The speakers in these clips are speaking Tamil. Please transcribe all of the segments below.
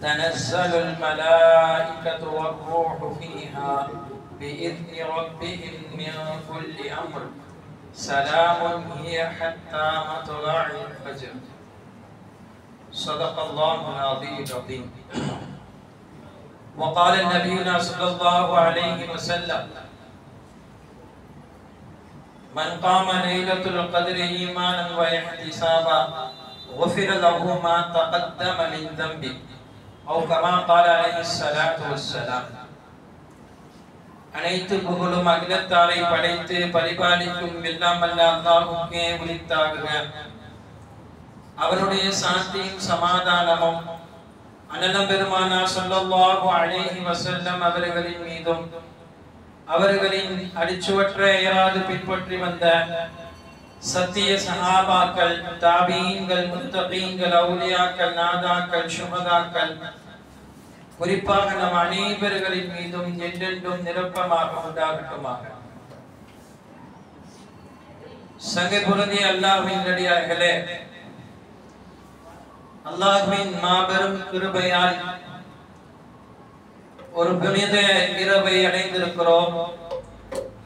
تنزل الملائكة والروح فيها بإذن ربهم من كل أمر سلام هي حتى مطلع الفجر. صدق الله العظيم. وقال نبينا صلى الله عليه وسلم: من قام ليلة القدر إيمانا واحتسابا غفر له ما تقدم من ذنبه أو كما قال عليه الصلاة والسلام. அனைத்து புகழும் அகிலத்தாரை படைத்து பரிபாலிக்கும் எல்லாம் வல்ல அல்லாஹ்வுக்கே உரித்தாகுக. அவருடைய சாந்தியும் சமாதானமும் அண்ணலம் பெருமானார் ஸல்லல்லாஹு அலைஹி வஸல்லம் அவர்களின் மீதும் அவர்களின் அடிச்சுவற்றை அயராது பின்பற்றி வந்த சத்திய சஹாபாக்கள், தாபீன்கள், முத்தகீன்கள், அவுலியாக்கள், நாதாக்கள், சுஹதாக்கள், குறிப்பாக நம் அனைவர்களின் மீதும் என்றென்றும் நிரப்பமாக உண்டாகட்டுமாக. சங்கைபுரதி அல்லாஹ்வின் அடியார்களே, அல்லாஹ்வின் மாபெரும் கிருபையால் ஒரு புனித இரவை அடைந்திருக்கிறோம்.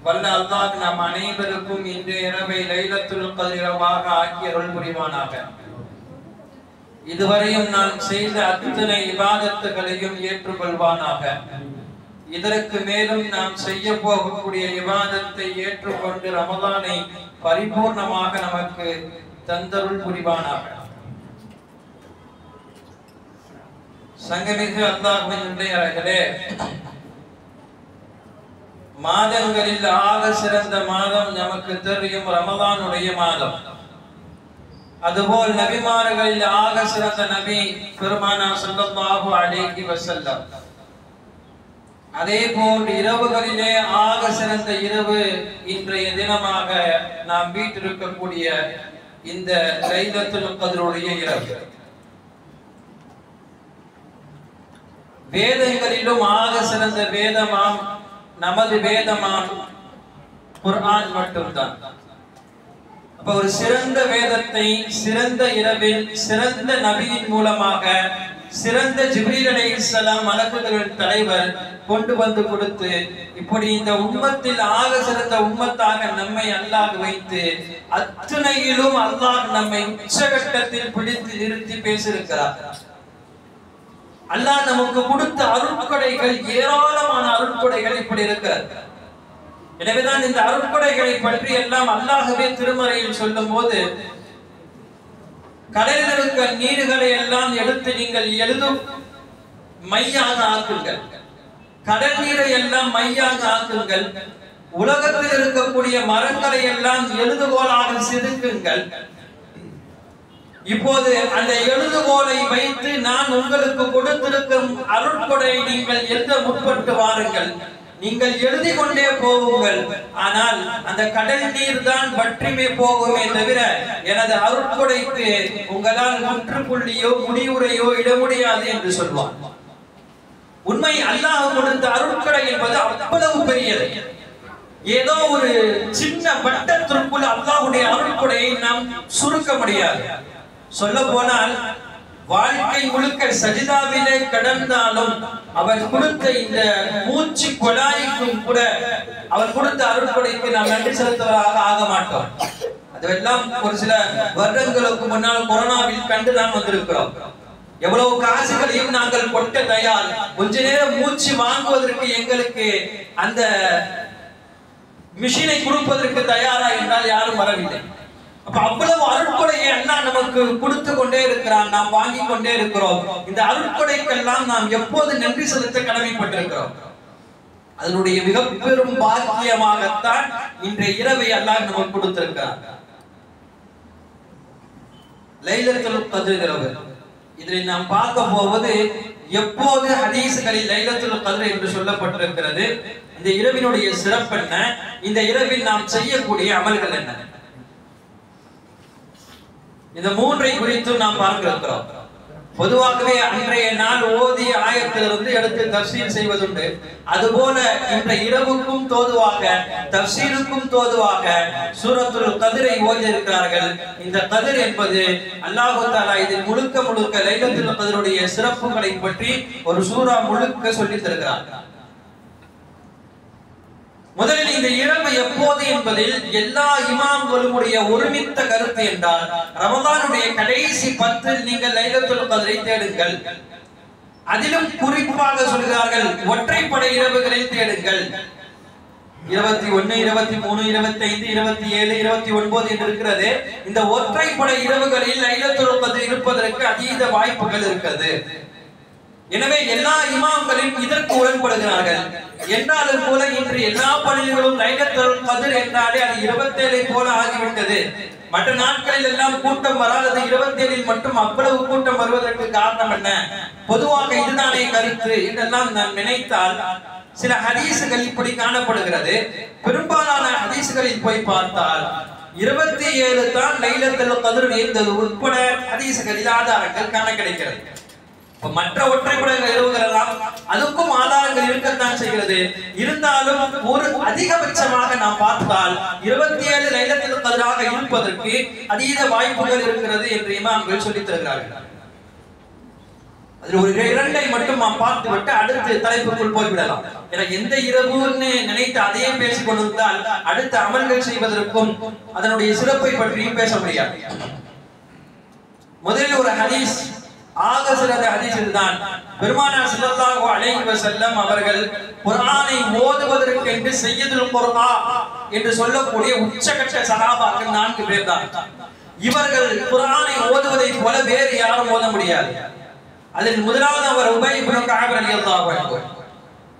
வல்ல அல்லாஹ் நம் அனைவருக்கும் இன்றைய இரவை லைலத்துல் கத்ர் இரவாக ஆக்கி அருள் புரிவானாக. இதுவரையும் நான் செய்த அத்தனை இபாதத்துகளையும் ஏற்றுக்கொள்வானாக. இதற்கு மேலும் நாம் செய்ய போகக்கூடிய இபாதத்தை ஏற்றுக்கொண்டு ரமலானை பரிபூர்ணமாக நமக்கு தந்தருள் புரிவானாக. சங்கமிகு அல்லாஹ்வின் நல்லடியார்களே, மாதங்களில் ஆக சிறந்த மாதம் நமக்கு தெரியும் ரமலானுடைய மாதம். அதுபோல் நபிமார்களில் ஆக சிறந்த நபி பெருமானார் ஸல்லல்லாஹு அலைஹி வஸல்லம். அதேபோல் இரவுகளிலே ஆக சிறந்த இரவு இன்றைய தினமாக நாம் வீட்டிருக்கக்கூடிய இந்த லைலத்துல் கத்ருடைய இரவு. வேதங்களிலும் ஆக சிறந்த வேதமாம் நமது வேதமாம் குர்ஆன் மட்டும்தான். அப்ப ஒரு சிறந்த வேதத்தை சிறந்த இரவில் சிறந்த நபியின் மூலமாக சிறந்த ஜிப்ரீல் அலைஹிஸ்ஸலாம் மலக்குகளின் தலைவர் கொண்டு வந்து கொடுத்து இப்படி இந்த உம்மத்தில் ஆக சிறந்த உம்மத்தாக நம்மை அல்லாஹ் வைத்து அத்துணையிலும் அல்லாஹ் நம்மை உச்சகட்டத்தில் பிடித்து நிறுத்தி பேசியிருக்கிறார். அல்லாஹ் நமக்கு கொடுத்த அருட்கொடைகள் ஏராளமான அருட்கொடைகள் இப்படி இருக்கிறது. எனவேதான் இந்த அருட்கொடைகளை பற்றி எல்லாம் அல்லாஹ்வே திருமறையில் சொல்லும் போது, கடலில் இருக்க நீர்களை எல்லாம் எடுத்து நீங்கள் எழுதும் மையாக ஆக்குங்கள், கடல் நீரை எல்லாம் மையாக ஆக்குங்கள், உலகத்தில் இருக்கக்கூடிய மரங்களை எல்லாம் எழுதுகோலாக செதுக்குங்கள். இப்போது அந்த எழுதுகோலை வைத்து நான் உங்களுக்கு கொடுத்திருக்கும் அருட்கொடை நீங்கள் எழுத முற்பட்டு வாருங்கள். நீங்கள் எழுதி கொண்டே போகுங்கள். ஆனால் அந்த கடல் நீர் தான் வற்றிமே போகுமே தவிர எனது அருட்கொடைக்கு உங்களால் முற்றுப்புள்ளியோ முடிவுரையோ இட முடியாது என்று சொல்வார். உண்மை, அல்லாஹ் கொடுத்த அருட்கொடை என்பது அவ்வளவு பெரியது. ஏதோ ஒரு சின்ன வட்டத்திற்குள் அல்லாஹ்வுடைய அருட்கொடையை நாம் சுருக்க முடியாது. சொல்ல போனால் வாழ்க்கை முழுக்க சஜிதாவிலே கடந்தாலும் அவர் கொடுத்த இந்த மூச்சு கொலாய்க்கும் கூட அவர் கொடுத்த அருட்கொடைக்கு நாம் நன்றி செலுத்துவதாக ஆக மாட்டோம். அதெல்லாம் ஒரு சில வருடங்களுக்கு முன்னால் கொரோனாவில் கண்டு நாம் வந்திருக்கிறோம். எவ்வளவு காசுகளையும் நாங்கள் கொட்ட தயார், கொஞ்ச நேரம் மூச்சு வாங்குவதற்கு எங்களுக்கு அந்த மிஷினை கொடுப்பதற்கு தயாரா என்றால் யாரும் வரவில்லை. அப்ப அவ்வளவு அருட்கொடையை அல்லாஹ் நமக்கு கொடுத்து கொண்டே இருக்கிறான், நாம் வாங்கி கொண்டே இருக்கிறோம். இந்த அருட்கொடைக்கெல்லாம் நாம் எப்போது நன்றி செலுத்த கடமைப்பட்டிருக்கிறோம். அதனுடைய மிக பெரும் பாக்கியமாகத்தான் இன்றைய இரவை அல்லாஹ் நமக்கு கொடுத்திருக்கிறார். லைலத்துல் கத்ர் இரவு. இதில் நாம் பார்க்க போவது எப்போது ஹதீஸ்களில் லைலத்துல் கத்ர் என்று சொல்லப்பட்டிருக்கிறது, இந்த இரவினுடைய சிறப்பு என்ன, இந்த இரவில் நாம் செய்யக்கூடிய அமல்கள் என்ன, இந்த மூன்றை குறித்து நாம் பார்க்கிறோம். பொதுவாகவே அன்றைய நாள் ஓதிய ஆயத்திலிருந்து எடுத்து தஃசீர் செய்வதுண்டு. அதுபோல இன்றைய இரவுக்கும் தோதுவாக தஃசீருக்கும் தோதுவாக சூரத்துல் கத்ரை ஓதி இருக்கிறார்கள். இந்த கத்ர் என்பது அல்லாஹ் தஆலா இதில் முழுக்க லைலத்துல் கத்ருடைய சிறப்புகளை பற்றி ஒரு சூரா முழுக்க சொல்லி தருகிறார். முதலில் இந்த இரவு எப்போது என்பதில் எல்லா இமாம்களுடைய ஒருமித்த கருத்து என்றால் ரமதானுடைய கடைசி 10 நீங்கள் லைலத்துல் கத்ரை தேடுங்கள். அதிலும் குறிப்பாக சொல்கிறார்கள் ஒற்றைப்படை இரவுகளில் தேடுங்கள். 21, 23, 25, 27, 29 என்று இருக்கிறது. இந்த ஒற்றைப்படை இரவுகளில் லைலத்துல் கத்ர் இருப்பதற்கு அதீத வாய்ப்புகள் இருக்கிறது. எனவே எல்லா இமாம்களும் இதற்கு உடன்படுகிறார்கள். என்றாலும் கூட இன்று எல்லா பள்ளிகளும் லைலத்துல் கத்ர் என்றாலே அது 27 போல ஆகிவிட்டது. மற்ற நாட்களில் எல்லாம் கூட்டம் வராதது 27 மட்டும் அவ்வளவு கூட்டம் வருவதற்கு காரணம் என்ன? பொதுவாக இதுதானே கருத்து இதெல்லாம் நான் நினைத்தால் சில ஹதீசுகள் இப்படி காணப்படுகிறது. பெரும்பாலான ஹதீசுகளில் போய் பார்த்தால் 27 தான் லைலத்துல் கத்ர் என்பது உட்பட ஹதீசுகளில் ஆதாரங்கள் காண கிடைக்கிறது. மற்ற ஒற்றைப்படை இரவுகள் எல்லாம் அதுக்கும் ஆதாரங்கள் இருக்கத்தான் செய்கிறது. இருந்தாலும் ஒரு அதிகபட்சமாக நாம் பார்த்தால் 27 லைலத்துல் கத்ராக இருப்பதற்கு அதீத வாய்ப்புகள் இருக்கிறது என்று இமாம்கள் சொல்லித் தருகிறார்கள். அதில் ஒரு 2ஐ மட்டும் நாம் பார்த்துவிட்டு அடுத்த தலைப்புக்குள் போய்விடலாம். ஏன்னா எந்த இரவுன்னு நினைத்து அதையே பேசிக் கொண்டிருந்தால் அடுத்த அமல்கள் செய்வதற்கும் அதனுடைய சிறப்பை பற்றியும் பேச முடியாது. முதலில் ஒரு ஹதீஸ், ஆக சிறந்த ஹதீஸ் இதுதான். பெருமானார் ஸல்லல்லாஹு அலைஹி வஸல்லம் அவர்கள் குர்ஆனை ஓதுவதற்கு என்று சய்யிதுல் குர்ஆன் என்று சொல்லக்கூடிய உச்சகட்ட சஹாபாக்கள் 4 பேர் தான். இவர்கள் குர்ஆனை ஓதுவதை போல வேறு யாரும் ஓத முடியாது. அதில் முதலாவது அவர் உபய் இப்னு கஅப் ரலியல்லாஹு அன்ஹு.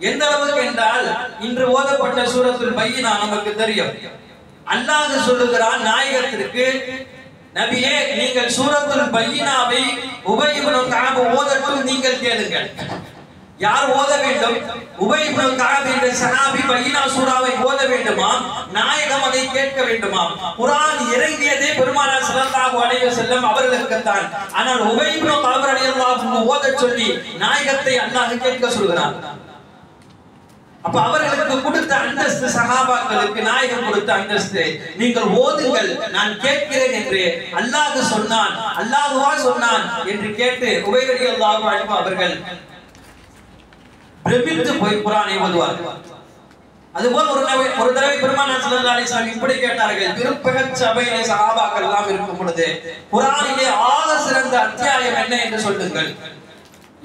எந்த அளவுக்கு என்றால் இன்று ஓதப்பட்ட சூரத்துல் பையினா நமக்கு தெரியும். அல்லாஹ் சொல்லுகிறான் நாயகத்திற்கு, நபியே நீங்கள் சூரத்துல் பையினாவை உபய் இப்னு கஅப் ஓதட்டும், நீங்கள் கேளுங்கள். யார் ஓத வேண்டும்? உபய் இப்னு கஅப் என்ற சஹாபி பையினா சூராவை ஓத வேண்டுமா? நாயகம் அதை கேட்க வேண்டுமா? குர்ஆன் இறங்கியதே பெருமானார் ஸல்லல்லாஹு அலைஹி வஸல்லம் அவர்களுக்கு தான். ஆனால் உபய் இப்னு கஅப் ரலியல்லாஹு அன்ஹு ஓத சொல்லி நாயகத்தை அல்லாஹ் கேட்க சொல்கிறான். அப்ப அவர்களுக்கு கொடுத்த அந்தஸ்து, சஹாபாக்களுக்கு நாயகம் கொடுத்த அந்தஸ்து, நீங்கள் ஓதுங்கள் நான் கேட்கிறேன் என்று அல்லாஹ் சொன்னான். அல்லாஹ்வா சொன்னான் என்று கேட்டு உபய் ரலியல்லாஹு அன்ஹு அவர்கள் பிரமித்து போய் குர்ஆனை ஓதுவார்கள். அதுபோல் ஒரு தடவை பெருமானார் ஸல்லல்லாஹு அலைஹி வஸல்லம் இப்படி கேட்டார்கள். திருப்பகச் சபையிலே சஹாபாக்கள் எல்லாம் இருக்கும் பொழுது குர்ஆனிலே ஆக சிறந்த அத்தியாயம் என்ன என்று சொல்லுங்கள்.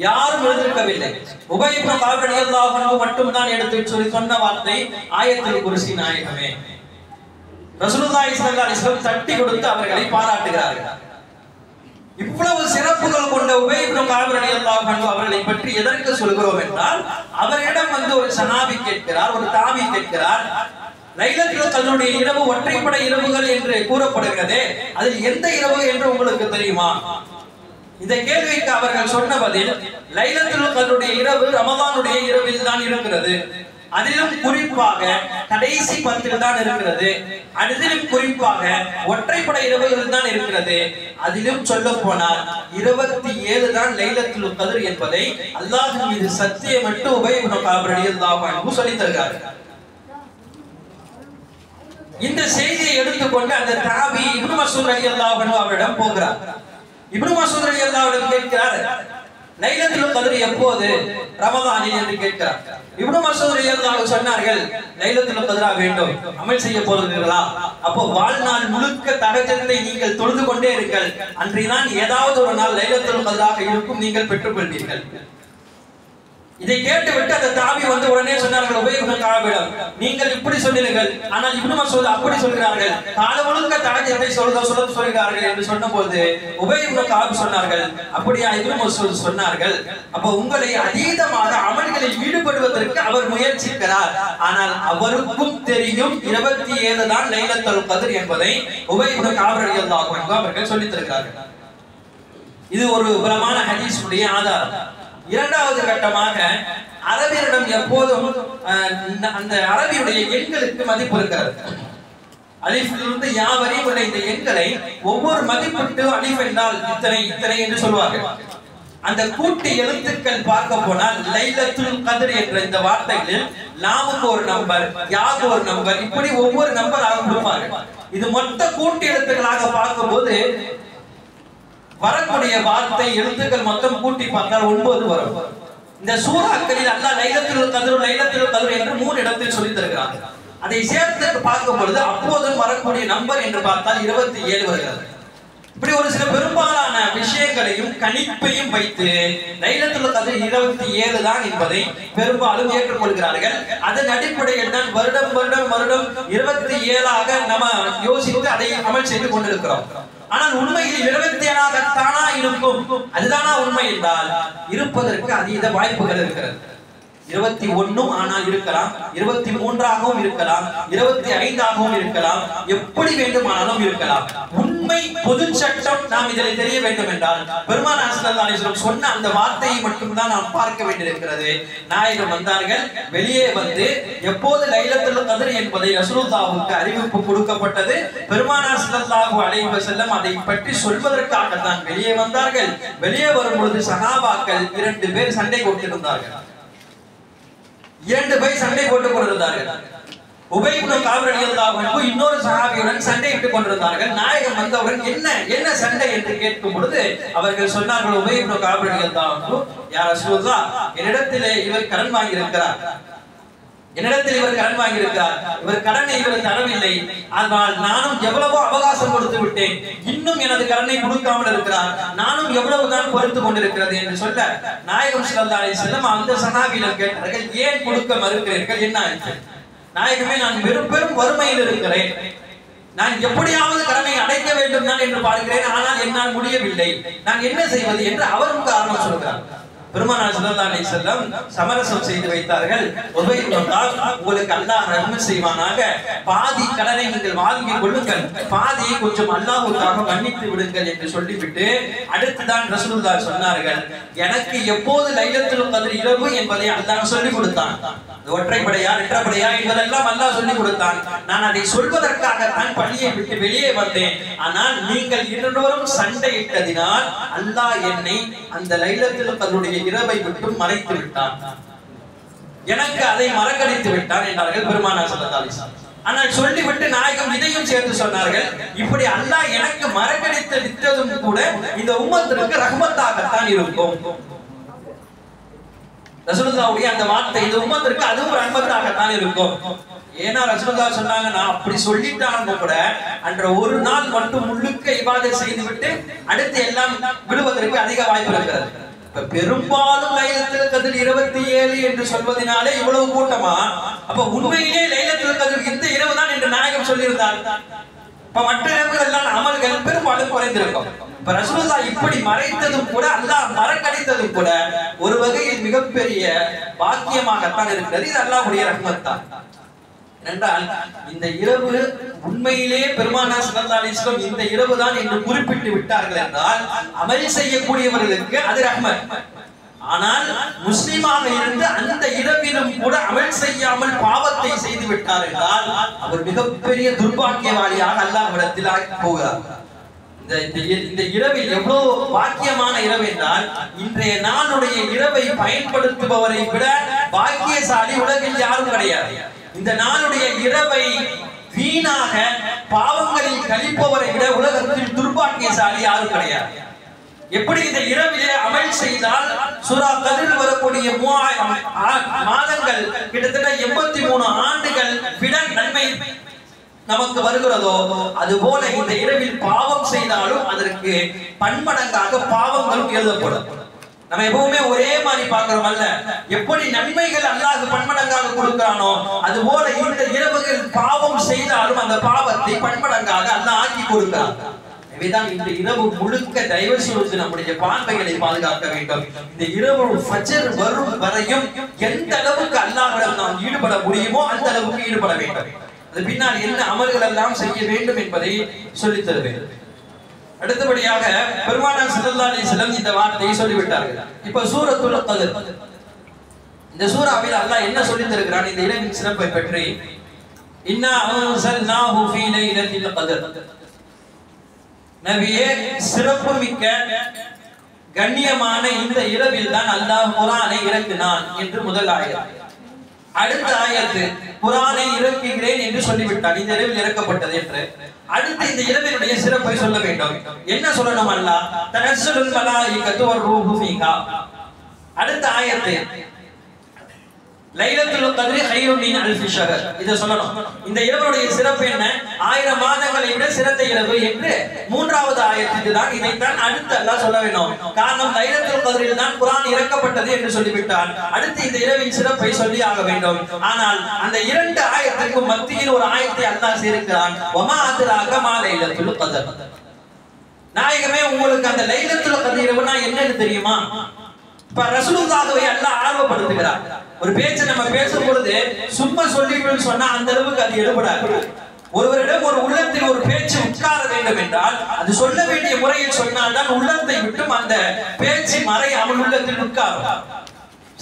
யாரும் எழுந்திருக்கவில்லை. உபய் இப்னு கஅப் ரலியல்லாஹு அன்ஹு மட்டும் தான் எடுத்து சொன்ன வார்த்தை ஆயத்துல் குர்சி. நாயகமே ரசூலுல்லாஹி ஸல்லல்லாஹு அலைஹி வஸல்லம் தட்டி கொடுத்து அவர்களை பாராட்டுகிறார்கள். இவ்வளவு சிறப்புகள் கொண்ட உபய் இப்னு கஅப் ரலியல்லாஹு அன்ஹு அவர்களை பற்றி எதற்கு சொல்கிறோம் என்றால், அவரிடம் வந்து ஒரு சஹாபி கேட்கிறார், ஒரு தாபி கேட்கிறார், லைலத்துல் கத்ருடைய இரவு ஒற்றைப்படை இரவுகள் என்று கூறப்படுகிறது, அதில் எந்த இரவு என்று உங்களுக்கு தெரியுமா? இந்த கேள்விக்கு அவர்கள் சொன்ன பதில், லைலத்துல் கத்ருடைய இரவு ரமதானுடைய இரவில் தான் இருக்கிறது, அதிலும் குறிப்பாக கடைசி 10 தான் இருக்கிறது, அதிலும் குறிப்பாக ஒற்றைப்படை இரவுகள் தான் இருக்கிறது, அதிலும் சொல்ல போனால் 27 தான் லைலத்துல் கத்ர் என்பதை அல்லாஹ் மீது சத்தியமிட்டு உபய் இப்னு கஅப் ரலியல்லாஹு அன்ஹு சொல்லி தருகிறார். இந்த செய்தியை எடுத்துக்கொண்டு அந்த தாபி இப்னு மஸ்ஊத் ரலியல்லாஹு அன்ஹு அவரிடம் போகிறார். இப்னு மஸ்ஊத் ரலியல்லாஹு அன்ஹு கேட்கிறார், லைலத்துல் கத்ர் எப்போது? ரமதானில் என்று கேட்கிறார். இப்னு மஸ்ஊத் ரலியல்லாஹு அன்ஹு சொன்னார்கள், லைலத்துல் கத்ரா வேண்டும், அமல் செய்ய போகிறீர்களா? அப்போ வாழ்நாள் முழுக்க தஹஜ்ஜுதை நீங்கள் தொழுது கொண்டே இருங்கள், அன்றைதான் ஏதாவது ஒரு நாள் லைலத்துல் கத்ராக இருக்கும், நீங்கள் பெற்றுக்கொள்வீர்கள். இதை கேட்டுவிட்டு அந்த தாபி வந்து உடனே சொன்னார்கள் உபய் இப்னு கஅபிடம், நீங்கள் இப்படி சொன்னீர்கள், ஆனால் இப்னு மஸ்ஊத் அப்படி சொல்கிறார்கள், காலம் முழுக்க தஹஜ்ஜுதை சொல்கிறார்கள் என்று சொன்னபோது உபய் இப்னு கஅப் சொன்னார்கள், அப்படியா? இப்னு மஸ்ஊத் சொன்னார்கள், அப்ப உங்களை அதீதமாக அமல்களில் ஈடுபடுவதற்கு அவர் முயற்சிக்கிறார், ஆனால் அவருக்கும் தெரியும் 27 தான் லைலத்துல் கத்ர் என்பதை உபய் இப்னு கஅப் ரலியல்லாஹு அன்ஹு அவர்கள் சொல்லித் தருகிறார்கள். இது ஒரு பிரமாண ஹதீஸுடைய ஆதாரம். இரண்டாவது கட்டமாக அரபியரிடம் எப்போதும் அந்த அரபியுடைய எண்களுக்கு மதிப்பு இருக்கிறது. அலிஃபிலிருந்து யா வரை உள்ள இந்த எண்களை ஒவ்வொரு மதிப்பிட்டு அலிஃப் என்றால் இத்தனை இத்தனை என்று சொல்வார்கள். அந்த கூட்டு எழுத்துக்கள் பார்க்க போனால் லைலத்துல் கத்ர் என்ற இந்த வார்த்தைகளில் லாமுக்கு ஒரு நம்பர், யாக்கு ஒரு நம்பர், இப்படி ஒவ்வொரு நம்பர் ஆக கொடுப்பாங்க. இது மொத்த கூட்டு எழுத்துக்களாக பார்க்கும்போது வரக்கூடிய வார்த்தை எழுத்துக்கள் மொத்தம் கூட்டி பார்த்தால் 9 வரும். இந்த சூறாக்களில் அல்லாஹ் லைலத்துல் கத்ர் என்று 3 இடத்தில் சொல்லி தருகிறார். அதை சேர்த்து பார்க்கும் பொழுது அப்போதும் வரக்கூடிய நம்பர் என்று பார்த்தால் 27 வருகிறது. இப்படி ஒரு சில பெரும்பாலான விஷயங்களையும் கணிப்பையும் வைத்து லைலத்துல் கத்ர் 27 தான் என்பதை பெரும்பாலும் ஏற்றுக்கொள்கிறார்கள். அதன் அடிப்படையில் தான் வருடம் 27ஆக நம்ம யோசித்து அதை அமல் செய்து கொண்டிருக்கிறோம். ஆனால் உண்மையில் 27ஆகத்தானா இருக்கும்? அதுதானா உண்மை என்றால் இருப்பதற்கு அதீத வாய்ப்புகள் இருக்கிறது. 21 ஆனால் இருக்கலாம், 23ஆகவும் இருக்கலாம், 25ஆகவும் இருக்கலாம், எப்படி வேண்டுமானாலும் இருக்கலாம். உண்மை பொது சட்டம் நாம் இதில் தெரிய வேண்டும் என்றால் பெருமானார் ஸல்லல்லாஹு அலைஹி வஸல்லம் சொன்ன அந்த வார்த்தையை மட்டும்தான் நாம் பார்க்க வேண்டியிருக்கிறது. நாயகம் வந்தார்கள், வெளியே வந்து எப்போது லைலத்துல் கத்ர் என்பதை ரசூலுல்லாஹ்வுக்கு அறிவிப்பு கொடுக்கப்பட்டது. பெருமானார் ஸல்லல்லாஹு அலைஹி வஸல்லம் அதை பற்றி சொல்வதற்காக தான் வெளியே வந்தார்கள். வெளியே வரும்பொழுது சஹாபாக்கள் 2 பேர் சண்டை போட்டிருந்தார்கள். 2 பேர் சண்டை போட்டுக் கொண்டிருந்தார்கள். உபை இப்னு கஅப் ரலியல்லாஹு அன்ஹு இன்னொரு சஹாபியுடன் சண்டையிட்டுக் கொண்டிருந்தார்கள். நாயகம் வந்தவுடன் என்ன சண்டை என்று கேட்கும் பொழுது அவர்கள் சொன்னார்கள், உபை இப்னு கஅப் ரலியல்லாஹு அன்ஹு, யா ரசூலுல்லாஹ், என்னிடத்திலே இவர் கடன் வாங்கி இருக்கிறார், இவர் கடனை இவர் தரவில்லை, ஆனால் நானும் எவ்வளவோ அவகாசம் கொடுத்து விட்டேன், இன்னும் எனது கடனை கொடுக்காமல் இருக்கிறார், நானும் எவ்வளவுதான் பொறுத்து கொண்டிருக்கிறது என்று சொல்ல நாயகம் ஸல்லல்லாஹு அலைஹி வஸல்லம் அந்த சஹாபியிடம் கேட்டார்கள், ஏன் கொடுக்க மறுக்கிறீர்கள், என்ன ஆயிற்று? நாயகமே, நான் பெரும் வறுமையில் இருக்கிறேன், நான் எப்படியாவது கடனை அடைக்க வேண்டும் தான் என்று பார்க்கிறேன், ஆனால் என்னால் முடியவில்லை, நான் என்ன செய்வது என்று அவரும் காரணம் சொல்கிறார். பெருமானார் ஸல்லல்லாஹு அலைஹி வஸல்லம் சமரசம் செய்து வைத்தார்கள். உபை இப்னு கஅப், உங்களுக்கு அல்லாஹ் ரஹ்மத் செய்வானாக, பாதி கடனை நீங்கள் வாங்கி கொள்ளுங்கள், பாதியை கொஞ்சம் அல்லாஹ்வுக்காக மன்னித்து விடுங்கள் என்று சொல்லிவிட்டு அடுத்துதான் ரசூலுல்லாஹ் சொன்னார்கள், எனக்கு எப்போது லைலத்துல் கத்ர் இரவு என்பதை அல்லாஹ் சொல்லிக் கொடுத்தான். ஒற்றைப்படையா இரட்டைப்படையா என்பதெல்லாம் அல்லாஹ் சொல்லிக் கொடுத்தான். நான் அதை சொல்வதற்காக தான் பள்ளியை விட்டு வெளியே வந்தேன். ஆனால் நீங்கள் இருவரும் சண்டையிட்டதினால் அல்லாஹ் என்னை அந்த லைலத்துல் கத்ருடைய இரவை விட்டு மறைத்து விட்டான், எனக்கு அதை மறக்கடித்து விட்டான் என்றார்கள் பெருமானார் ஸல்லல்லாஹு அலைஹி வஸல்லம். ஆனால் சொல்லிவிட்டு நாயகம் இதையும் சேர்த்து சொன்னார்கள், இப்படி அல்லாஹ் எனக்கு மறக்கடித்து விட்டதும் கூட இந்த உம்மத்திற்கு ரஹ்மத்தாகத்தான் இருக்கும். ரசூலுல்லாஹ்வுடைய அந்த வார்த்தை இந்த உம்மத்திற்கு அதுவும் ரஹ்மத்தாகத்தான் இருக்கும். ஏன்னா ரசூலுல்லாஹ் சொன்னாங்க, நான் அப்படி சொல்லிட்டாங்க கூட அன்ற ஒரு நாள் மட்டும் முழுக்க இபாதத் செய்துவிட்டு அடுத்து எல்லாம் விடுவதற்கு அதிக வாய்ப்பு இருக்கிறது. பெரும்பாலும் லைலத்துல் கத்ர் 27 என்று சொல்வதனாலே இவ்வளவு கூட்டமா? அப்ப உண்மையிலே லைலத்துல் கத்ர் இந்த இரவு தான் என்று நாயகம் சொல்லியிருந்தார். இப்ப மற்ற இரவுகள் எல்லாம் அமல்கள் பெரும்பாலும் குறைந்திருக்கும். இப்ப ரசூலுல்லாஹ் இப்படி மறைத்ததும் கூட அல்லாஹ் மறக்கடித்ததும் கூட ஒரு வகையில் மிகப்பெரிய பாக்கியமாகத்தான் இருக்கிறது. இது அல்லாஹ்வுடைய ரஹ்மத் தான். என்றால் இந்த இரவு உண்மையிலே பெருமானார் ஸல்லல்லாஹு அலைஹி வஸல்லம் இந்த இரவு தான் என்று குறிப்பிட்டு விட்டார்கள் என்றால் அமல் செய்யக்கூடியவர்களுக்கு அது ரஹ்மத். ஆனால் முஸ்லிமாக இருந்து அந்த இரவிலும் கூட அமல் செய்யாமல் பாவத்தை செய்து விட்டார் என்றால் அவர் மிகப்பெரிய துர்பாக்கியவாளியாக அல்லாஹ்விடத்தில் போகிறார். இந்த இரவில் எவ்வளவு பாக்கியமான இரவு என்றால் இன்றைய நாளுடைய இரவை பயன்படுத்துபவரை விட பாக்கியசாலி உலகில் யாரும் கிடையாது. இந்த நாளுடைய இரவை வீணாக பாவங்களில் கழிப்பவரை விட உலகத்தில் துர்பாக்கியசாலி யாரும் கிடையாது. எப்படி இந்த இரவிலே அமல் செய்தால் சூரா கத்ரில் வரக்கூடிய 3000 மாதங்கள் கிட்டத்தட்ட 83 ஆண்டுகள் விட நன்மை நமக்கு வருகிறதோ அதுபோல இந்த இரவில் பாவம் செய்தாலும் அதற்கு பன்மடங்காக பாவங்களும் எழுதப்படும். நம்ம எப்பவுமே ஒரே மாதிரி பார்க்கிறோம் அல்ல, எப்படி நன்மைகள் அல்லாஹ் பன்மடங்காக கொடுக்கிறானோ அதுபோல இந்த இரவுகள் பாவம் செய்தாலும் அந்த பாவத்தை பன்மடங்காக அல்லாஹ் ஆக்கி கொடுக்கிறான். எனவேதான் இந்த இரவு முழுக்க தயவு செய்து நம்முடைய பார்வைகளை பாதுகாக்க வேண்டும். இந்த இரவு ஃபஜ்ர் வரும் வரையும் எந்த அளவுக்கு அல்லாஹ்விடம் நாம் ஈடுபட முடியுமோ அந்த அளவுக்கு ஈடுபட வேண்டும். அது பின்னால் என்ன அமல்கள் எல்லாம் செய்ய வேண்டும் என்பதை சொல்லித் தருவேன். அடுத்தபடியாக பெருமானார் ஸல்லல்லாஹு அலைஹி வஸல்லம் இந்த வார்த்தையை சொல்லிவிட்டார்கள். இப்ப சூரத்துல் கத்ர், இந்த சூராவில் அல்லாஹ் என்ன சொல்லித் தருகிறான் இந்த இரவின் சிறப்பை பற்றி? இன்னா அன்ஸல்நாஹு ஃபீ லைலத்தில் கத்ர். நபியே, சிறப்பு மிக்க கண்ணியமான இந்த இரவில் தான் அல்லாஹ் குர்ஆனை இறக்கினான் என்று முதல் ஆயத். அடுத்த ஆயத்து குர்ஆனை இறக்குகிறேன் என்று சொல்லிவிட்டான், இந்த இரவில் இறக்கப்பட்டது என்று. அடுத்து இந்த இரவினுடைய சிறப்பை சொல்ல வேண்டும். என்ன சொல்லணும்? அல்லாஹ் தனஸ்ஸலுல் மலாயிகத்து வர்ரூஹு ஃபீஹா. அடுத்த ஆயத்து லைலத்துல் கத்ரி கைரும் மின் அல்ஃபி ஷஹர். இத சொல்லணும். இந்த இரவுடைய சிறப்பு என்ன? 1000 மாதங்களை விட சிறந்த இரவு என்று மூன்றாவது ஆயத்துக்கு தான் இதைத்தான் அடுத்து அல்லாஹ் சொல்ல வேண்டும். காரணம் லைலத்துல் கத்ரில் தான் குர்ஆன் இறக்கப்பட்டது என்று சொல்லிவிட்டான். அடுத்து இந்த இரவின் சிறப்பை சொல்லி ஆக வேண்டும். ஆனால் அந்த இரண்டு ஆயத்துக்கு மத்தியில் ஒரு ஆயத்தை அல்லாஹ் சேர்க்கிறான். வமா அத்ராக மா லைலத்துல் கத்ர். நாயகமே, உங்களுக்கு அந்த லைலத்துல் கத்ர் இரவுனா என்னன்னு தெரியுமா? இப்ப ரசூலுல்லாஹ்வை அல்லாஹ் ஆர்வப்படுத்துகிறார். ஒரு பேச்சை நம்ம பேசும் பொழுது சும்மா சொல்லிட்டு சொன்னா அந்த அளவுக்கு அது எடுபடாது. ஒருவரிடம் ஒரு உள்ளத்தில் ஒரு பேச்சு உட்கார வேண்டும் என்றால் அது சொல்ல வேண்டிய முறையில் சொன்னால்தான் உள்ளத்தை விட்டும் அந்த பேச்சு மறையாமல் உள்ளத்தில் உட்காரும்.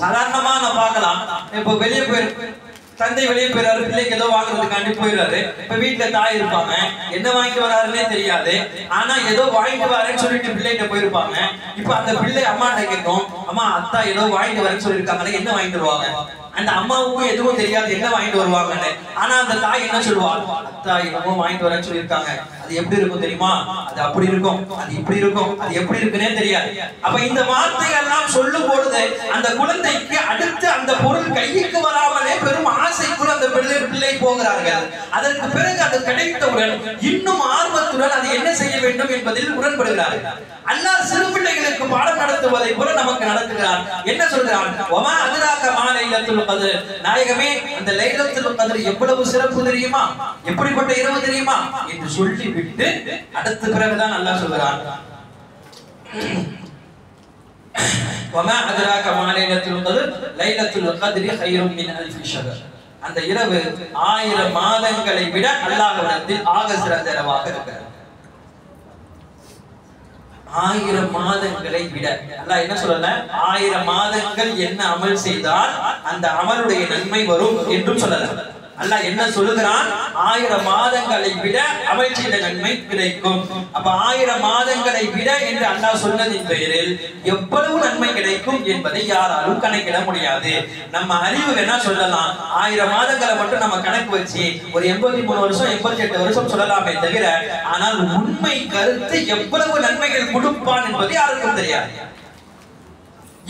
சாதாரணமா நான் பார்க்கலாம், இப்ப வெளியே போய் தந்தை வெளியே போயிறாரு, பிள்ளைக்கு ஏதோ வாங்குறதுக்காண்டி போயிடுறாரு. இப்ப வீட்டுல தாய் இருப்பாங்க, என்ன வாங்கிட்டு வராருன்னே தெரியாது. ஆனா ஏதோ வாங்கிட்டு வரேன்னு சொல்லிட்டு பிள்ளைகிட்ட போயிருப்பாங்க. இப்ப அந்த பிள்ளை அம்மாட்ட கேட்கும், அம்மா அத்தா ஏதோ வாங்கிட்டு வரேன்னு சொல்லியிருக்காங்க, என்ன வாங்கிட்டு வருவாங்க? அந்த அம்மாவுக்கும் எதுவும் தெரியாது என்ன வாங்கிட்டு வருவாங்கன்னு. ஆனா அந்த தாய் என்ன சொல்லுவாள்? அத்தா என்னமோ வாங்கிட்டு வரேன்னு சொல்லியிருக்காங்க, அது எப்படி இருக்கும் தெரியுமா? அது அப்படி இருக்கும், அது இப்படி இருக்கும், அது எப்படி இருக்குன்னே தெரியாது. அப்ப இந்த வார்த்தைகள் எல்லாம் சொல்லும் பொழுது அந்த குழந்தைக்கு அடுத்து அந்த பொருள் கைக்கு வராமலே பெரும் ஆசைக்குள் அந்த பிள்ளை போகிறார்கள். அதற்கு பிறகு அது கிடைத்தவுடன் இன்னும் ஆர்வத்துடன் அது என்ன செய்ய வேண்டும் என்பதில் உடன்படுகிறார்கள். அல்லாஹ் சிறு பிள்ளைகளுக்கு பாடம் நடத்துவதை போல நமக்கு நடத்துகிறார். என்ன சொல்கிறான்? வமா அத்ராக மா லைலத்துல் கத்ர். நாயகமே, அந்த லைலத்துல் கத்ர் எவ்வளவு சிறப்பு தெரியுமா? எப்படிப்பட்ட இரவு தெரியுமா என்று சொல்லிவிட்டு அடுத்த பிறகுதான் அல்லாஹ் சொல்கிறான், வமா அத்ராக மா லைலத்துல் கத்ர் லைலத்துல் கத்ரி கைரும் மின் அல்ஃபி ஷஹர். அந்த இரவு 1000 மாதங்களை விட அல்லாஹ்விடத்தில் ஆக சிறந்த இரவாக இருக்கிறது. 1000 மாதங்களை விட அல்லாஹ் என்ன சொல்லல? 1000 மாதங்கள் என்ன அமல் செய்தால் அந்த அமலுடைய நன்மை வரும் என்றும் சொல்லல. அல்லாஹ் என்ன சொல்லுகிறான்? 1000 மாதங்களை விட அமல் செய்த நன்மை கிடைக்கும். அப்ப 1000 மாதங்களை விட என்று அல்லாஹ் சொன்னதின் பெயரில் எவ்வளவு நன்மை கிடைக்கும் என்பதை யாராலும் கணக்கிட முடியாது. நம்ம அறிவு என்ன சொல்லலாம்? 1000 மாதங்களை மட்டும் நம்ம கணக்கு வச்சு ஒரு 83 வருஷம் 88 வருஷம் சொல்லலாமே தவிர, ஆனால் உண்மை கருத்து எவ்வளவு நன்மைகள் கொடுப்பான் என்பது யாருக்கும் தெரியாது.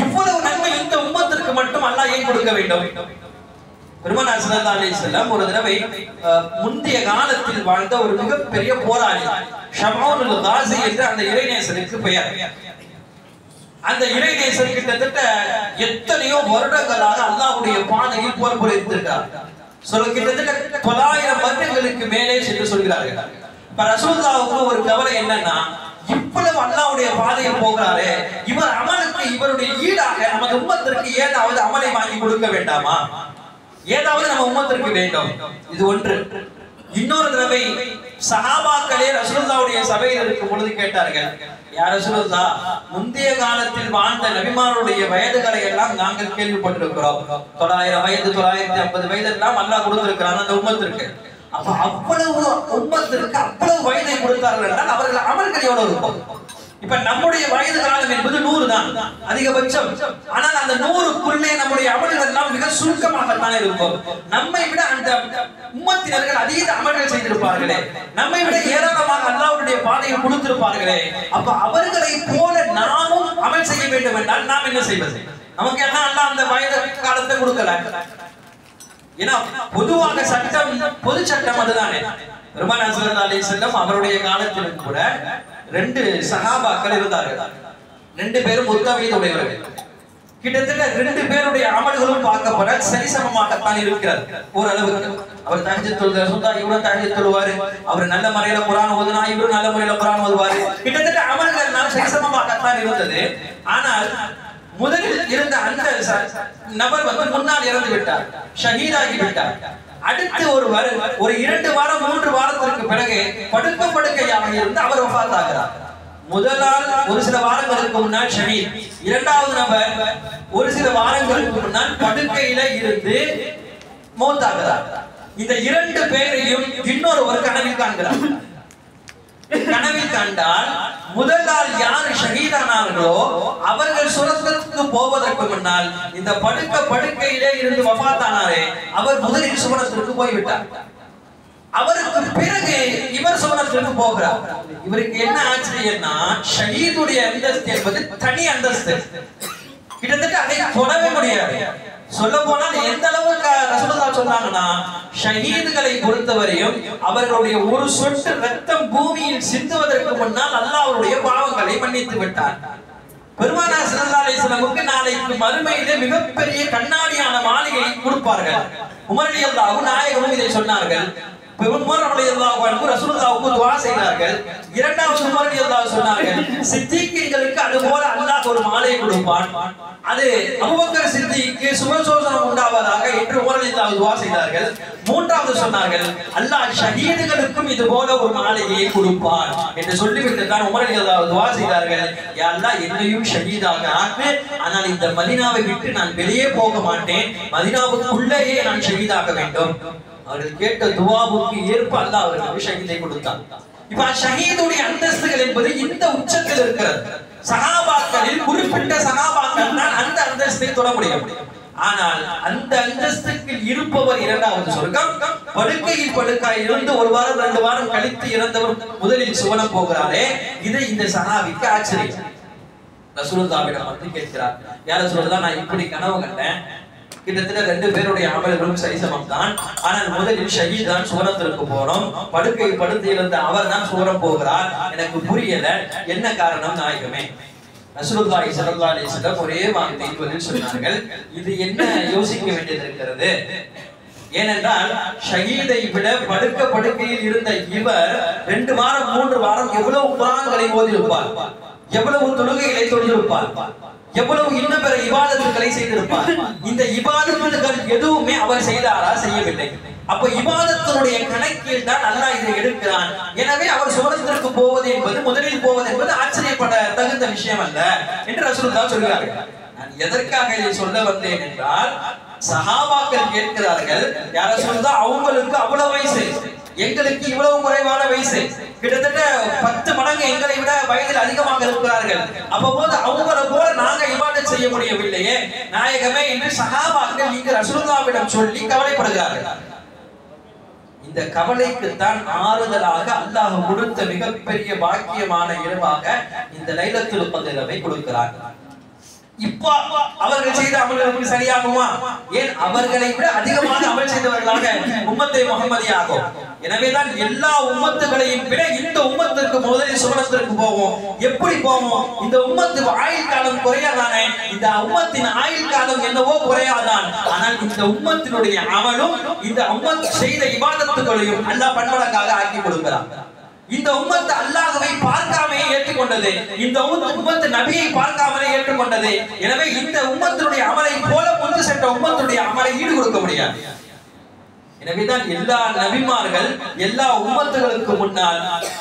இவ்வளவு நன்மை இந்த உம்மத்திற்கு மட்டும் அல்லாஹ் ஏன் கொடுக்க வேண்டும்? பெருமானார் ஸல்லல்லாஹு அலைஹி வஸல்லம் ஒரு தடவை முந்தைய காலத்தில் வாழ்ந்த ஒரு மிகப்பெரிய போராளி ஷமௌனுல் காஸி என்ற அந்த இறைநேசருக்கு பெயர். அந்த இறைநேசர் கிட்டத்தட்ட எத்தனையோ வருடங்களாக அல்லாஹ்வுடைய பாதையில் போர் புரிந்திருக்கிறார். கிட்டத்தட்ட 900 வருடங்களுக்கு மேலே சென்று சொல்கிறார்கள். இப்ப ரசூலுல்லாஹ்வுக்கு ஒரு கவலை என்னன்னா, இவ்வளவு அல்லாஹ்வுடைய பாதையில் போகிறாரே, இவர் அமலுக்கு இவருடைய ஈடாக நமது உம்மத்திற்கு ஏதாவது அமலை வாங்கி கொடுக்க வேண்டாமா? ஏதாவது நம்ம உம்மத்திற்கு வேண்டும். இது ஒன்று. இன்னொரு தடவை சஹாபாக்களே ரசூலுல்லாஹ்வுடைய சபையில் இருக்கும் பொழுது கேட்டார்கள், யா ரசூலுல்லாஹ், முந்தைய காலத்தில் வாழ்ந்த நபிமாருடைய வயதுகளை எல்லாம் நாங்கள் கேள்விப்பட்டிருக்கிறோம். 900 வயது 950 வயது எல்லாம் அல்லாஹ் கொடுத்திருக்கிறான் அந்த உம்மத்திற்கு. அப்ப அவ்வளவு உம்மத்திற்கு அவ்வளவு வயதை கொடுத்தார்கள் என்றால் அவர்கள் அமல்கள் எவ்வளவு இருக்கும்? இப்ப நம்முடைய வயது காலம் என்பது 100 தான் அதிகபட்சம். ஆனால் அந்த 100க்குள்ளே நம்முடைய அமல்கள் எல்லாம் மிக சுருக்கமாகத்தான் இருக்கும். நம்மை விட அந்த உம்மத்தினர்கள் அதிக அமல்கள் செய்திருப்பார்களே, நம்மை விட ஏராளமாக அல்லாஹ்வுடைய பாதையில் கொடுத்திருப்பார்களே. அப்ப அவர்களை போல நாமும் அமல் செய்ய வேண்டும் என்றால் நாம் என்ன செய்வது? நமக்கு என்ன அல்லாஹ் அந்த வயது காலத்தை கொடுக்கல. ஏன்னா பொதுவாக சட்டம், பொது சட்டம் அதுதானே. பெருமானார் ஸல்லல்லாஹு அலைஹி வஸல்லம் அவருடைய காலத்திலும் கூட 2 சஹாபாக்கள் இருந்தார்கள். 2 பேரும் ஒத்த வயது உடையவர்கள். கிட்டத்தட்ட 2 பேருடைய அமல்களும் பார்க்கப்பட சரிசமமாகத்தான் இருக்கிறது ஓரளவுக்கு. அவர் தஹஜ்ஜுத் தொழுதா, இவரும் தஹஜ்ஜுத் தொழுவாரு. அவர் நல்ல முறையில குர்ஆன் ஓதுனா, இவரும் நல்ல முறையில குர்ஆன் ஓதுவாரு. கிட்டத்தட்ட அமல்கள் எல்லாம் சரிசமமாகத்தான் இருந்தது. ஆனால் முதலில் இருந்த அந்த நபர் முன்னால் இறந்து விட்டார், ஷஹீதாகி விட்டார். அடுத்து ஒரு 2 வாரம் 3 வாரத்திற்கு பிறகு படுக்கையாக இருந்து அவர் வஃபாத் ஆகிறார். முதலால் ஒரு சில வாரங்களுக்கு முன்னால் ஷஹீத், இரண்டாவது நபர் ஒரு சில வாரங்களுக்கு முன்னால் படுக்கையில இருந்து மௌத் ஆகிறார். இந்த 2 பேரையும் இன்னொருவர் கனவில் காண்கிறார். கனவில் கண்டால் முதல் நாள் யார் ஷஹீதானார்களோ அவர்கள் சுவனத்துக்கு போவதற்கு முன்னால் இந்த படுக்கையிலே இருந்து வஃபாத்தானாரே அவர் முதலில் சுவனத்திற்கு போய்விட்டார். அவருக்கு பிறகு இவர் சுவனத்திற்கு போகிறார். இவருக்கு என்ன ஆச்சரியம்னா ஷஹீதுடைய அந்தஸ்து என்பது தனி அந்தஸ்து. கிட்டத்தட்ட அதை தொடவே முடியாது. சொல்ல போனால் எந்த அளவுக்கு ரசூலுல்லாஹ் சொன்னாங்கன்னா ஷஹீதுகளை பொறுத்தவரையும் அவர்களுடைய ஒரு சொட்டு ரத்தம் பூமியில் சிந்துவதற்கு முன்னால் அல்லாஹ் அவருடைய பாவங்களை மன்னித்து விட்டார். பெருமானார் ஸல்லல்லாஹு அலைஹி வஸல்லமுக்கு நாளைக்கு மறுமையிலே மிகப்பெரிய கண்ணாடியான மாளிகை கொடுப்பார்கள். உமர் ரலியல்லாஹு அன்ஹு நாயகமும் இதை சொன்னார்கள். உமர் ரலியல்லாஹு அன்ஹு ரசூலுல்லாஹ்வுக்கு துஆ செய்தார்கள். இரண்டாவது உமர் ரலியல்லாஹு அன்ஹு சொன்னார்கள் சித்திகீன்களுக்கு அதுபோல அல்லாஹ் ஒரு மாலையை கொடுப்பான். அது அபூபக்கர் சித்திக்கு சுபசோசனம் உண்டாவதாக என்று உமர் ரலியல்லாஹு அன்ஹு துஆ செய்தார்கள். மூன்றாவது சொன்னார்கள் அல்லாஹ் ஷஹீதுகளுக்கும் இது போல ஒரு மாலையை கொடுப்பான் என்று சொல்லிவிட்டு தான் உமர் ரலியல்லாஹு அன்ஹு துஆ செய்தார்கள். யா அல்லாஹ் என்னையும் ஷஹீதாக ஆக்கு, ஆனால் இந்த மதீனாவை விட்டு நான் வெளியே போக மாட்டேன், மதீனாவுக்குள்ளேயே நான் ஷஹீதாக வேண்டும். அவர்கள் கேட்ட துஆவுக்கு ஏற்ப அல்லாஹ் அவர்களுக்கு ஷஹீதை கொடுத்தான். இப்ப ஷஹீதுடைய அந்தஸ்துகள் என்பது இந்த உச்சத்தில் இருக்கிறது. சஹாபாக்களில் குறிப்பிட்ட சஹாபாக்கள் தான் அந்த அந்தஸ்தை தொட முடியும். ஆனால் அந்த அந்தஸ்துக்கு இருப்பவர் இரண்டாவது சொர்க்கம். படுக்கையில் படுக்காய் இருந்து ஒரு வாரம் 2 வாரம் கழித்து இறந்தவர் முதலில் சுவனம் போகிறாரே, இது இந்த சஹாபிக்கு ஆச்சரியம். ரசூலுல்லாஹ்விடம் வந்து கேட்கிறார், யார் ரசூலுல்லாஹ் நான் இப்படி கனவு கண்டேன், கிட்டத்தட்ட 2 பேருடைய அமல்களும் சரிசமம் தான், ஆனால் முதலில் ஷஹீத் தான் சுவனத்திற்கு போறோம், படுக்கையில் படுத்து இருந்த அவர் தான் சுவனம் போகிறார், எனக்கு புரியல, என்ன காரணம் நாயகமே? ரசூலுல்லாஹி ஸல்லல்லாஹு அலைஹி வஸல்லம் ஒரே வார்த்தையில் பதில் சொன்னார்கள், இது என்ன யோசிக்க வேண்டியது இருக்கிறது? ஏனென்றால் ஷஹீதை விட படுக்கையில் இருந்த இவர் 2 வாரம் 3 வாரம் எவ்வளவு குர்ஆன்களை ஓதியிருப்பார், எவ்வளவு தொழுகைகளை தொழுதிருப்பார், எவ்வளவு இன்னும் பிற இபாதத்துகளை செய்திருப்பார். இந்த இபாதத்துகள் எதுவுமே அவர் செய்தாரா? செய்யவில்லை. அப்ப இபாதத்தினுடைய கணக்கில் தான் அல்லாஹ் இதை எடுக்கிறான். எனவே அவர் சுவனத்திற்கு போவது என்பது முதலில் போவது என்பது ஆச்சரியப்பட தகுந்த விஷயம் அல்ல என்று ரசூலுல்லாஹ் சொல்கிறார்கள். நான் எதற்காக இதை சொல்ல வந்தேன் என்றால் சஹாபாக்கள் கேட்கிறார்கள், யா ரசூலுல்லாஹ் அவங்களுக்கு அவ்வளவு வயசு, எங்களுக்கு இவ்வளவு குறைவான வயசு, கிட்டத்தட்ட 10 மடங்கு எங்களை விட வயதில் அதிகமாக இருக்கிறார்கள், அப்போது அவங்களை போல நாங்க இபாதத் செய்ய முடியவில்லையே நாயகமே என்று சஹாபாக்கள் நீங்க ரசூலுல்லாஹ்விடம் சொல்லி கவலைப்படுகிறார்கள். இந்த கவலைக்கு தான் ஆறுதலாக அல்லாஹ் கொடுத்த மிகப்பெரிய பாக்கியமான இரவாக இந்த லைலத்துல் கத்ரை கொடுக்கிறார். இப்ப அவர்கள் செய்த அமல்களுக்கு சரியாகுமா? ஏன் அவர்களை விட அதிகமாக அமல் செய்தவர்களாக உம்மத்தை முஹம்மதியாகும். எனவேதான் எல்லா உம்மத்துகளையும் விட இந்த உம்மத்திற்கு முதலில் சுவனத்திற்கு போவோம். எப்படி போவோம்? இந்த உம்மத்து ஆயுள் காலம் குறையாதானே, இந்த உம்மத்தின் ஆயுள் காலம் என்னவோ குறையாதான், ஆனால் இந்த உம்மத்தினுடைய அமலும் இந்த உம்மத் செய்த இபாதத்துகளையும் அல்லாஹ் பன்மடங்காக ஆக்கி கொடுக்கிறான். இந்த உம்மத்து அல்லாஹ்வை பார்க்காமலே ஏற்றுக்கொண்டது, இந்த உம்மத்து நபியை பார்க்காமலே ஏற்றுக்கொண்டது. எனவே இந்த உம்மத்தினுடைய அமலை போல முந்து சென்ற உம்மத்துடைய அமலை ஈடு கொடுக்க முடியாது. எனவேதான் எல்லா நபிமார்கள் எல்லா உம்மத்துகளுக்கு முன்னால்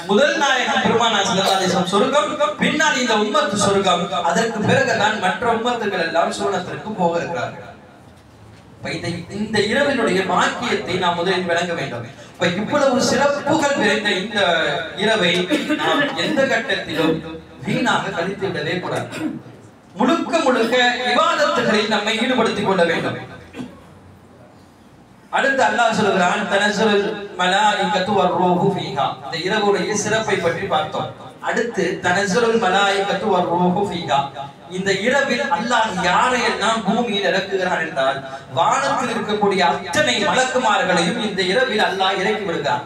முதல் நாயகம் பெருமானார் ஸல்லல்லாஹு அலைஹி வஸல்லம் சொர்க்கம், பின்னால் இந்த உம்மத்து சொர்க்கம், அதற்கு பிறகுதான் மற்ற உம்மத்துகள் எல்லாம் சுவனத்திற்கு போக இருக்கிறார்கள். இந்த இரவினுடைய பாக்கியத்தை நாம் முதலில் விளங்க வேண்டும். இவ்வளவு சிறப்புகள் நிறைந்த இந்த இரவை நாம் எந்த கட்டத்திலும் வீணாக கழித்து விடவே கூடாது. முழுக்க முழுக்க இபாதத்துகளில் நம்மை ஈடுபடுத்திக் கொள்ள வேண்டும். அடுத்து அல்லாஹ் சொல்கிறான், தனஸ்ஸலுல் மலாயிகத்து வர்ரூஹு ஃபீஹா. இந்த இரவுடைய சிறப்பை பற்றி பார்த்தோம். அடுத்து தனஸ்ஸலுல் மலாயிகத்து வர்ரூஹு ஃபீஹா. இந்த இரவில் அல்லாஹ் யாரையெல்லாம் பூமியில் இறக்குகிறான் என்றால் வானத்தில் இருக்கக்கூடிய அத்தனை மலக்குமார்களையும் இந்த இரவில் அல்லாஹ் இறக்கி விடுகிறான்.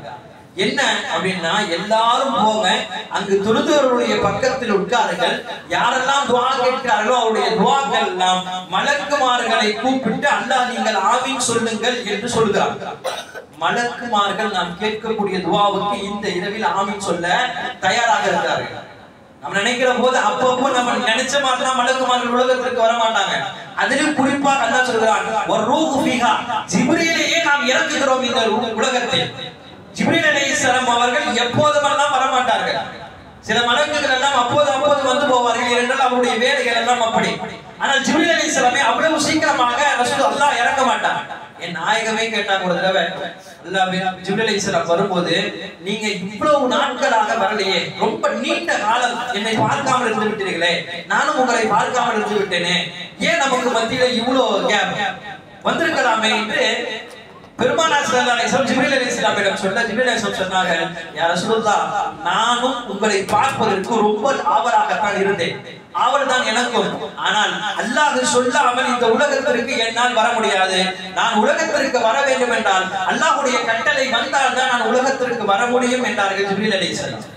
என்ன அப்படின்னா எல்லாரும் போங்க, அங்கு தொழுதவர்களுடைய பக்கத்தில் உட்காருங்கள், யாரெல்லாம் துஆ கேட்கிறார்களோ அவருடைய துஆக்கள் எல்லாம் மலக்குமார்களை கூப்பிட்டு அல்லாஹ் நீங்கள் ஆமீன் சொல்லுங்கள் என்று சொல்கிறார். மலக்குமார்கள் நாம் கேட்கக்கூடிய துஆவுக்கு இந்த இரவில் ஆமீன் சொல்ல தயாராக இருக்கிறார்கள். நம்ம நினைக்கிற போது அப்பப்போ நம்ம நினைச்ச மாதிரி மலக்குமார்கள் உலகத்திற்கு வர மாட்டாங்க. அதிலும் குறிப்பாக அல்லாஹ் சொல்கிறான், வர்ரூஹு ஃபீஹா. ஜிப்ரீலையே நாம் இறக்குகிறோம் இந்த உலகத்தில். ஜிப்ரீல் அலைஹிஸ்ஸலாம் அவர்கள் எப்போதுமெல்லாம் வர மாட்டார்கள். சில மலக்குகள் எல்லாம் அப்போது வந்து போவார்கள் என்றால் அவருடைய வேலைகள் எல்லாம் அப்படி. ஆனால் ஜிப்ரீல் அலைஹிஸ்ஸலாமே அவ்வளவு சீக்கிரமாக ரசூல் அல்லாஹ் இறக்க மாட்டார். நாயகமே கேட்டாங்க ஒரு தடவை அல்லாஹ் ஜிப்ரீல் அலைஹிஸ்ஸலாம் வரும்போது, நீங்க இவ்வளவு நாட்களாக வரலையே, ரொம்ப நீண்ட காலம் என்னை பார்க்காமல் இருந்து விட்டீர்களே, நானும் உங்களை பார்க்காமல் இருந்து விட்டேனே, ஏன் நமக்கு மத்தியில இவ்வளவு கேப் வந்திருக்கலாமே என்று பெருமானார் ஸல்லல்லாஹு அலைஹி வஸல்லம் ஜிப்ரீல் அலைஹிஸ்ஸலாமிடம் சொல்ல, ஜிப்ரீல் அலைஹிஸ்ஸலாம் சொன்னாங்க, யா ரசூலுல்லாஹ், நானும் உங்களை பார்ப்பதற்கு ரொம்ப ஆவலாகத்தான் இருந்தேன், ஆவல் தான் எனக்கும். ஆனால் அல்லாஹ் சொல்லாமல் இந்த உலகத்திற்கு என்னால் வர முடியாது. நான் உலகத்திற்கு வர வேண்டும் என்றால் அல்லாஹ்வுடைய கட்டளை வந்தால் தான் நான் உலகத்திற்கு வர முடியும் என்றார்கள் ஜிப்ரீல் அலைஹிஸ்ஸலாம்.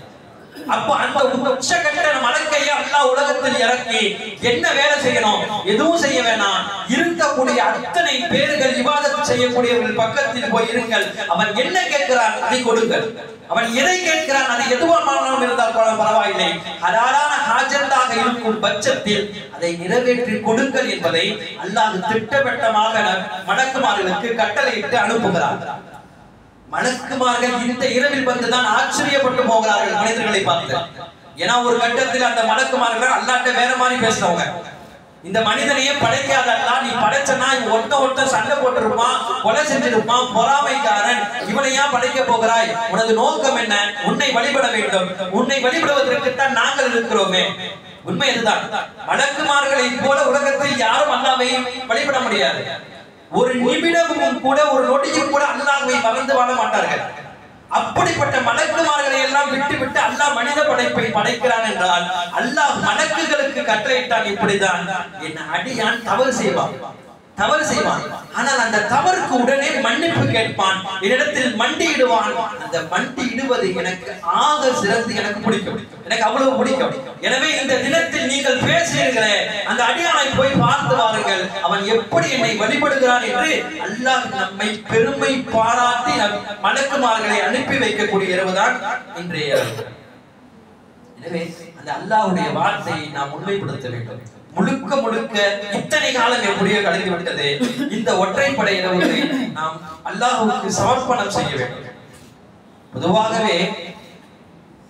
அப்ப அந்த உச்சகட்ட மலக்கையை அல்லாஹ் உலகத்தில் இறக்கி என்ன வேலை செய்யணும்? எதுவும் செய்ய வேணாம். இருக்கக்கூடிய அத்தனை பேர்கள் இபாதத் செய்யக்கூடியவர்கள் பக்கத்தில் போய் இருங்கள். அவன் என்ன கேட்கிறான் அதை கொடுங்கள். அவன் எதை கேட்கிறான் அது எதுவானாலும் இருந்தால் பரவாயில்லை, ஹலாலான ஹாஜத்தாக இருக்கும் பட்சத்தில் அதை நிறைவேற்றி கொடுங்கள் என்பதை அல்லாஹ் திட்டவட்டமாக மலக்குமார்களுக்கு கட்டளையிட்டு அனுப்புகிறார். மலக்குமார்கள் இந்த இரவில் வந்துதான் ஆச்சரியப்பட்டு போகிறார்கள் மனிதர்களை பார்த்து. ஏன்னா ஒரு கட்டத்தில் அந்த மலக்குமார்கள் அல்லாஹ்ட்ட வேற மாதிரி பேசுறவங்க. இந்த மனிதனையே படைக்காத அல்லாஹ், நீ படைச்சனா ஒட்ட சண்டை போட்டிருப்பான், கொலை செஞ்சிருப்பான், பொறாமைக்காரன், இவனையா படைக்க போகிறாய்? உனது நோக்கம் என்ன? உன்னை வழிபட வேண்டும். உன்னை வழிபடுவதற்குத்தான் நாங்கள் இருக்கிறோமே. உண்மை அதுதான். மலக்குமார்களை போல உலகத்தில் யாரும் அல்லாஹ்வை வழிபட முடியாது. ஒரு நிமிடமும் கூட, ஒரு நொடியும் கூட அல்லாஹ்வை மறந்து வாழ மாட்டார்கள். அப்படிப்பட்ட மலக்குமார்களை எல்லாம் விட்டு அல்லாஹ் மனித படைப்பை படைக்கிறான் என்றால் அல்லாஹ் மலக்குகளுக்கு கட்டளையிட்டான், இப்படிதான் என் அடியான் தவறு செய்வான், ஆனால் அந்த தவறுக்கு உடனே மன்னிப்பு கேட்பான், என்னிடத்தில் மண்டியிடுவான். அந்த மண்டியிடுவது எனக்கு ஆக சிறந்து எனக்கு பிடிக்கும், எனக்கு அவ்வளவு பிடிக்கும். எனவே இந்த தினத்தில் நீங்கள் பேசுகிறீர்களே, அந்த அடியானை போய் பார்த்து வாருங்கள், அவன் எப்படி என்னை வழிபடுகிறான் என்று அல்லாஹ் நம்மை பெருமை பாராட்டி மலக்குமார்களை அனுப்பி வைக்கக்கூடிய இரவுதான் இன்றைய இரவு. எனவே அந்த அல்லாஹ்வுடைய வார்த்தையை நாம் உண்மைப்படுத்த வேண்டும். முழுக்க இத்தனை காலம் எப்படியோ கழிந்து விட்டது. இந்த ஒற்றைப்படை இரவுகளை நாம் அல்லாஹ்வுக்கு சமர்ப்பணம் செய்ய வேண்டும். பொதுவாகவே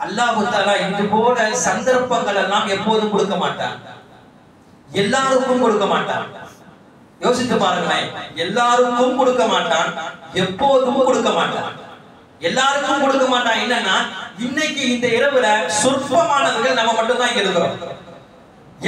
அல்லாஹ் தஆலா இது போல சந்தர்ப்பங்கள் எல்லாம் எப்போதும் கொடுக்க மாட்டான், எல்லாருக்கும் கொடுக்க மாட்டான். யோசித்து பாருங்களேன், எல்லாருக்கும் கொடுக்க மாட்டான், எப்போதும் கொடுக்க மாட்டான். எல்லாருக்கும் கொடுக்க மாட்டான் என்னன்னா, இன்னைக்கு இந்த இரவுல சொற்பமானவர்கள் நம்ம மட்டும் தான் இங்க இருக்கிறோம்.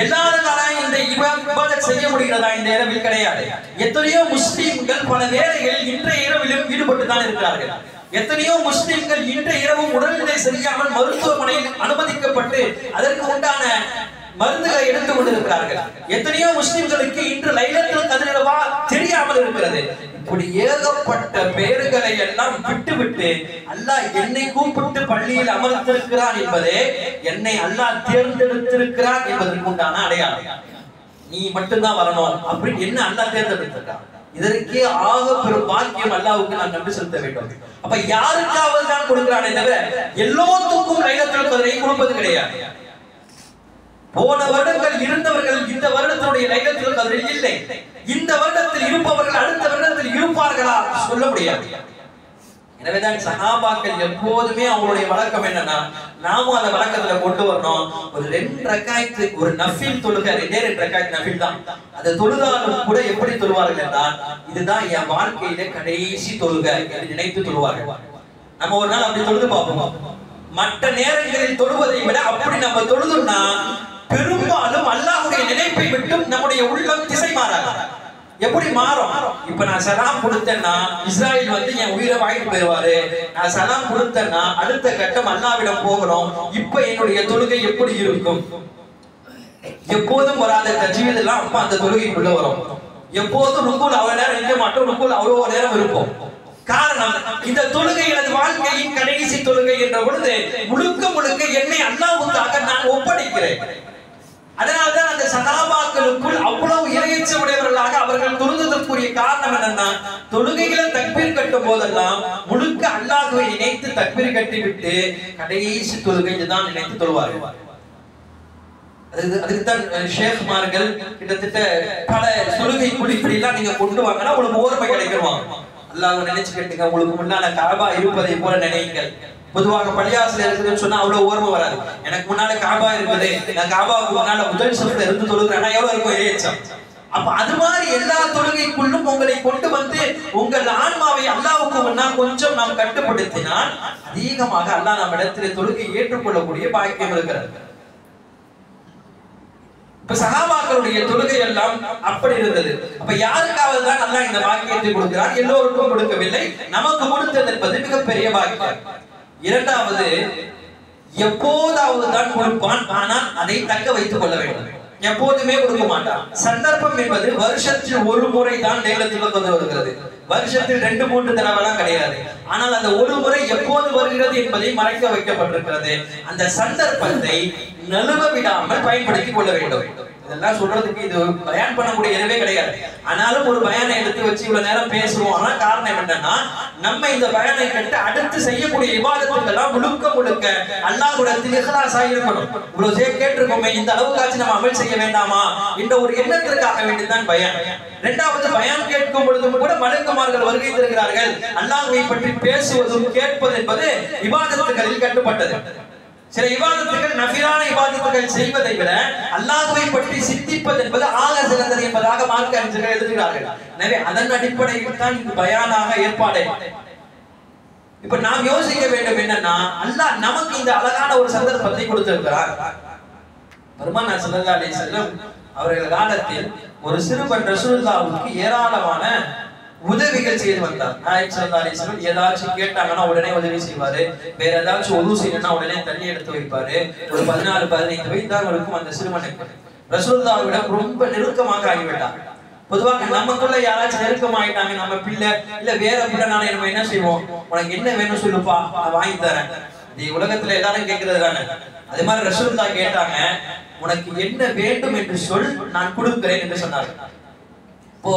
எல்லாருக்கான இந்த இபாதத் செய்ய முடிகிறதா? இந்த இரவில் கிடையாது. எத்தனையோ முஸ்லிம்கள் பல வேளைகளில் இன்றைய இரவிலும் ஈடுபட்டு தான் இருக்கிறார்கள். எத்தனையோ முஸ்லிம்கள் இன்றைய இரவும் உடல்நிலை சரியாமல் மருத்துவமனையில் அனுமதிக்கப்பட்டு அதற்கு உண்டான மருந்துகளை எடுத்துக் கொண்டிருக்கிறார்கள். எத்தனையோ முஸ்லிம்களுக்கு இன்று லைலத்துல் கத்ர் தெரியாமல் இருக்கிறது. இப்படி ஏகப்பட்ட பேர்களை எல்லாம் விட்டு அல்லாஹ் என்னை கூப்பிட்டு பள்ளியில் அமர்ந்திருக்கிறான் என்பதே என்னை அல்லாஹ் தேர்ந்தெடுத்திருக்கிறான் என்பதற்கு உண்டான அடையாளம். நீ மட்டும்தான் வரணும் அப்படின்னு என்ன அல்லாஹ் தேர்ந்தெடுத்திருக்கான். இதற்கே ஆக பெரும் பாக்கியம் அல்லாஹ்வுக்கு நான் நன்றி செலுத்த வேண்டும். அப்ப யாருக்காவது தான் கொடுக்கிறானே தவிர எல்லோருக்கும் லைலத்துல் கத்ரை கொடுப்பது கிடையாது. போன வருடங்கள் இருந்தவர்கள் இந்த வருடத்தினுடைய லைலத்துல் கத்ரில் இல்லை. இந்த வருடத்தில் இருப்பவர்கள் அடுத்த வருடத்தில் இருப்பார்களா சொல்ல முடியாது. எனவேதான் சஹாபாக்கள் எப்போதுமே அவங்களுடைய வழக்கம் என்னன்னா, நாமும் அந்த வழக்கத்துல கொண்டு வரணும். ஒரு 2 ரக்காயத்து ஒரு நஃபில் தொழுகை, 2 ரக்காயத்து நஃபில் தான். அதை தொழுதாலும் கூட எப்படி தொழுவார்கள் என்றால், இதுதான் என் வாழ்க்கையில கடைசி தொழுகை என்று நினைத்து தொழுவார்கள். நம்ம ஒரு நாள் அப்படி தொழுது பார்ப்போம். மற்ற நேரங்களில் தொழுவதை விட அப்படி நம்ம தொழுதுன்னா பெரும்பாலும் அல்லாஹ்வுடைய நினைப்பை விட்டு நம்முடைய உள்ளம் திசை மாறாது. எப்படி மாறும்? இப்ப நான் சலாம் கொடுத்தேன்னா இஸ்ராயேல் வந்து என் உயிரை வாங்கிட்டு போயிடுவாரு. நான் சலாம் கொடுத்தேன்னா அடுத்த கட்டம் அல்லாஹ்விடம் போகணும். இப்ப என்னுடைய தொழுகை எப்படி இருக்கும்? எப்போதும் வராத தஜ்வீத் எல்லாம் அப்ப அந்த தொழுகைக்குள்ள வரும். எப்போதும் ருக்குல் அவ்வளவு நேரம் நிற்க மாட்டோம், ருக்குல் அவ்வளவு நேரம் இருக்கும். காரணம், இந்த தொழுகை எனது வாழ்க்கையின் கடைசி தொழுகை என்ற பொழுது முழுக்க என்னை அல்லாஹ்வுக்காக நான் ஒப்படைக்கிறேன். அதனால்தான் அந்த சஹாபாக்களுக்குள் அவ்வளவு இறையச்ச உடையவர்களாக அவர்கள் தொழுதற்குரிய காரணம் என்னன்னா, தொழுகைகளை தக்பீர் கட்டும் போதெல்லாம் முழுக்க அல்லாஹ்வை நினைத்து தக்பீர் கட்டிவிட்டு கடைசி தொழுகை தான் நினைத்து தொழுவார்கள். அதுக்குத்தான் ஷேக்மார்கள் கிட்டத்தட்ட பல தொழுகை இப்படி எல்லாம் நீங்க கொண்டு வாங்கன்னா உங்களுக்கு ஓர்மை கிடைக்கிறோம். அல்லாஹ்வை நினைச்சு கேட்டுங்க, உங்களுக்கு முன்னால காபா இருப்பதை போல நினைங்கள். பொதுவாக பள்ளியாசல இருக்குதுன்னு சொன்னா அவ்வளவு ஓர்மை வராது. எனக்கு முன்னால காபா இருக்குது, நான் காபாவுக்கு முன்னால முதல் சஃப்ல இருந்து தொழுகிறேன்னா எவ்வளவு இருக்கும் இறையச்சம். அப்ப அது மாதிரி எல்லா தொழுகைக்குள்ளும் உங்களை கொண்டு வந்து உங்கள் ஆன்மாவை அல்லாஹ்வுக்கு முன்னால் கொஞ்சம் நாம் கட்டுப்படுத்தினால் அதிகமாக அல்லாஹ் நம்ம இடத்திலே தொழுகை ஏற்றுக்கொள்ளக்கூடிய பாக்கியம் இருக்கிறது. இப்ப சஹாபாக்களுடைய தொழுகை எல்லாம் அப்படி இருந்தது. அப்ப யாருக்காவது தான் அல்லாஹ் இந்த பாக்கியத்தை கொடுக்கிறார், எல்லோருக்கும் கொடுக்கவில்லை. நமக்கு கொடுத்தது என்பது மிகப்பெரிய பாக்கியம். இரண்டாவது, எப்போதாவது தான் கொடுப்பான், ஆனால் அதை தக்க வைத்துக் கொள்ள வேண்டும். எப்போதுமே கொடுக்க மாட்டான். சந்தர்ப்பம் என்பது வருஷத்தில் ஒரு முறை தான் லைலத்துல் கத்ர் வருகிறது. வருஷத்தில் 2-3 தடவைலாம் கிடையாது. ஆனால் அந்த ஒரு முறை எப்போது வருகிறது என்பதை மறைக்க வைக்கப்பட்டிருக்கிறது. அந்த சந்தர்ப்பத்தை நழுவ விடாமல் பயன்படுத்திக் கொள்ள வேண்டும். இதெல்லாம் சொல்றதுக்கு இது பயான் பண்ணக்கூடிய இடமே கிடையாது. ஆனாலும் ஒரு பயானை எடுத்து வச்சு இவ்வளவு நேரம் பேசுவோம். ஆனா காரணம் என்னன்னா, நம்ம இந்த பயானை கேட்டு அடுத்து செய்யக்கூடிய இபாதத்துக்கெல்லாம் முழுக்க அல்லாஹ்விடத்தில் இக்லாஸா இருக்கணும். இவ்வளவு கேட்டிருக்கோமே, இந்த அளவுக்காச்சும் நம்ம அமல் செய்ய வேண்டாமா என்ற ஒரு எண்ணத்திற்காக வேண்டிதான் பயான். இரண்டாவது, பயான் கேட்கும் பொழுதும் கூட மலக்குமார்கள் வருகை தருகிறார்கள். அல்லாஹ்வை பற்றி பேசுவதும் கேட்பது என்பது இபாதத்துகளில் கட்டுப்பட்டது. சில இபாதத்துகள் நஃபிலான இபாதத்துகள் செய்வதை விட அல்லாஹ்வை பற்றி சிந்திப்பது என்பது ஆக சிறந்தது என்பதாக மார்க்க அறிஞர்கள் எழுதுகிறார்கள். எனவே அதன் அடிப்படையில் தான் இது பயானாக ஏற்பாடு. இப்ப நாம் யோசிக்க வேண்டும் என்னன்னா, அல்லாஹ் நமக்கு இந்த அழகான ஒரு சந்தர்ப்பத்தை கொடுத்திருக்கிறார். பெருமானார் ஸல்லல்லாஹு அலைஹி வஸல்லம் அவர்கள் காலத்தில் ஒரு சிறுவன் ரசூலுல்லாஹ்வுக்கு ஏராளமான உதவிகள் செய்து வந்தார். நாயகம் ஸல்லல்லாஹு அலைஹி வஸல்லம் ஏதாச்சும் கேட்டாங்கன்னா உடனே உதவி செய்வாரு. வேற ஏதாச்சும் உது செய்யணும்னா உடனே தண்ணி எடுத்து வைப்பாரு. ஒரு 14-15 வயது இருக்கும் அந்த சிறுவனுக்கு ரசூலுல்லாஹ்விடம் ரொம்ப நெருக்கமாக ஆகிவிட்டார். பொதுவாக நமக்குள்ள யாராச்சும் நெருக்கமாயிட்டாங்க, நம்ம பிள்ளை இல்ல வேற பிள்ளைனால நம்ம என்ன செய்வோம், உனக்கு என்ன வேணும் சொல்லுப்பா, நான் வாங்கி தரேன். இது உலகத்துல எல்லாரும் கேட்கறது தானே. அதே மாதிரி ரசூலுல்லாஹ் கேட்டாங்க, உனக்கு என்ன வேண்டும் என்று சொல், நான் கொடுக்கிறேன் என்று சொன்னார். இப்போ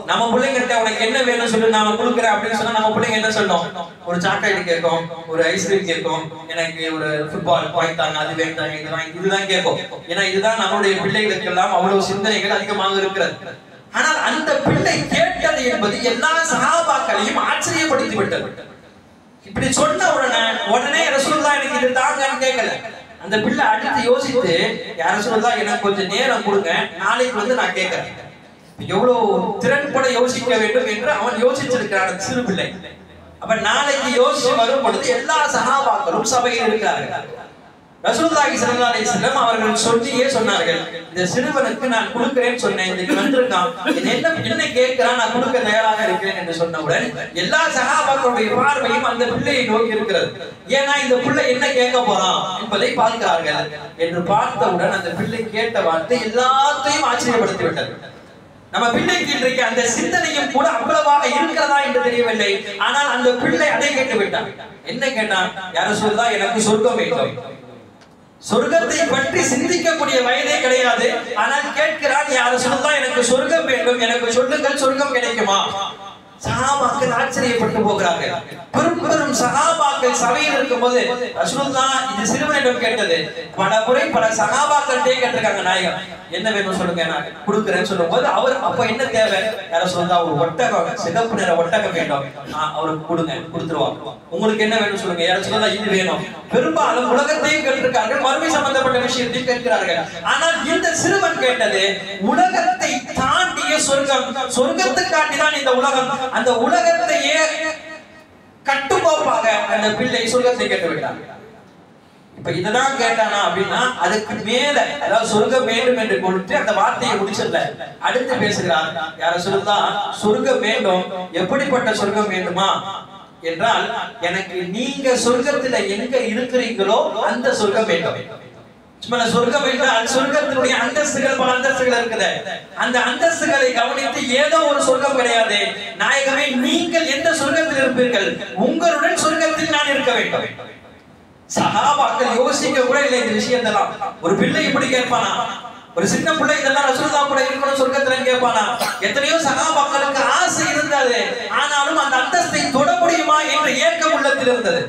நம்ம பிள்ளைங்கிட்ட உனக்கு என்ன வேணும் சொல்லு, நாம கொடுக்குறேன் அப்படின்னு சொன்னா நம்ம பிள்ளைங்க என்ன சொல்லும், ஒரு சாக்லேட் கேட்கும், ஒரு ஐஸ்கிரீம் கேட்கும், எனக்கு ஒரு ஃபுட்பால் வாங்கித்தாங்க, அது வேண்டாங்க, இது வாங்கி, இதுதான் கேட்கும். ஏன்னா இதுதான் நம்மளுடைய பிள்ளைகளுக்கு எல்லாம் அவ்வளவு சிந்தனைகள் அதிகமாக இருக்கிறது. ஆனால் அந்த பிள்ளை கேட்டது என்பது எல்லா சஹாபாக்களையும் ஆச்சரியப்படுத்தி விட்டது. இப்படி சொன்ன உடனே ரசூலுல்லாஹ் எனக்கு இது தாங்கன்னு கேட்கல. அந்த பிள்ளை அடுத்து யோசித்து, யார் ரசூலுல்லாஹ் எனக்கு கொஞ்சம் நேரம் கொடுங்க, நாளைக்கு வந்து நான் கேட்கிறேன். எவ்வளவு திறன்பட யோசிக்க வேண்டும் என்று அவன் யோசிச்சிருக்கிறான் சிறு பிள்ளை. அப்ப நாளைக்கு யோசிச்சு வரும் பொழுது எல்லா சஹாபாக்களும் சபையில் இருக்கிறார்கள். ரசூலுல்லாஹி ஸல்லல்லாஹு அலைஹி வஸல்லம் அவர்கள் சொல்லியே சொன்னார்கள், இந்த சிறுவனுக்கு நான் கொடுக்கிறேன்னு சொன்னேன், இன்னைக்கு வந்திருக்கான், என்ன கேட்கிறான், நான் கொடுக்க தயாராக இருக்கிறேன் என்று சொன்னவுடன் எல்லா சஹாபாக்களுடைய பார்வையும் அந்த பிள்ளையை நோக்கி இருக்கிறது. ஏன்னா இந்த பிள்ளை என்ன கேட்க போறான் என்பதை பார்க்கிறார்கள். என்று பார்த்தவுடன் அந்த பிள்ளை கேட்ட வார்த்தை எல்லாத்தையும் ஆச்சரியப்படுத்தி விட்டது. நம்ம பிள்ளைக்கு இன்றைக்கு அந்த சிந்தனையும் கூட அவ்வளவாக இருக்கிறதா என்று தெரியவில்லை. ஆனால் அந்த பிள்ளை அதை கேட்டு விட்டான். என்ன கேட்டான், யார சொல்றா, எனக்கு சொர்க்கம் வேண்டும். சொர்க்கத்தை பற்றி சிந்திக்கக்கூடிய வயதே கிடையாது. ஆனால் கேட்கிறான், யார சொல்றா, எனக்கு சொர்க்கம் வேண்டும், எனக்கு சொல்லுங்கள், சொர்க்கம் கிடைக்குமா? சஹாபாக்கள் ஆச்சரியப்பட்டு போகிறார்கள். பெரும் சஹாபாக்கள் சபையில் இருக்கும்போது ரசூலுல்லாஹ் இது சிறுவனிடம் கேட்டது பல சஹாபாக்கள்கிட்டே கேட்டிருக்காங்க, நாயகம் என்ன வேணும் சொல்லுங்க, நான் கொடுக்குறேன்னு சொல்லும்போது அவர் அப்ப என்ன தேவை, யார சொல்றா, ஒரு ஒட்டகம், சிகப்பு நிற ஒட்டகம் வேண்டும், அவருக்கு கொடுங்க, கொடுத்துருவாங்க. உங்களுக்கு என்ன வேணும் சொல்லுங்க, யார சொல்றா, இது வேணும். பெரும்பாலும் உலகத்தையும் கேட்டிருக்கார்கள், மறுமை சம்பந்தப்பட்ட விஷயத்தையும் கேட்கிறார்கள். ஆனால் இந்த சிறுவன் கேட்டது உலகத்தை தாண்டிய சொர்க்கம், சொர்க்கத்துக்காண்டிதான் இந்த உலகம். அந்த உலகத்தையே கட்டுக்கோப்பாக அந்த பிள்ளை சொர்க்கத்தை கேட்டு விட்டார். இப்ப இததான் கேட்டானா அப்படின்னா அதுக்கு மேல அதாவது சொர்க்கம் வேண்டும் என்று கொடுத்து அந்த வார்த்தையை முடிச்சிடல. அடுத்து பேசுகிறார், யார சொல்லுதா, சொர்க்கம் வேண்டும், எப்படிப்பட்ட சொர்க்கம் வேண்டுமா என்றால், எனக்கு நீங்க சொர்க்கத்துல எங்க இருக்கிறீங்களோ அந்த சொர்க்கம் வேண்டும். சொர்க்கம் என்றால் சொர்க்கத்தினுடைய அந்தஸ்துகள், பல அந்தஸ்துகள் இருக்குது. அந்த அந்தஸ்துகளை கவனித்து ஏதோ ஒரு சொர்க்கம் கிடையாது. நாயகமே, நீங்கள் எந்த சொர்க்கத்தில் இருப்பீர்கள், உங்களுடன் சொர்க்கத்தில் நான் இருக்க வேண்டும். சஹாபாக்கள் யோசிக்க கூட இல்லை இந்த விஷயத்தெல்லாம். ஒரு பிள்ளை இப்படி கேட்பானா, ஒரு சின்ன பிள்ளை இதெல்லாம் ரசூலுல்லாஹ் கூட இருக்கணும் சொர்க்கத்துல கேட்பானா? எத்தனையோ சஹாபாக்களுக்கு ஆசை இருந்தது, ஆனாலும் அந்த அந்தஸ்தை தொட முடியுமா என்ற ஏக்கம் உள்ளத்தில் இருந்தது.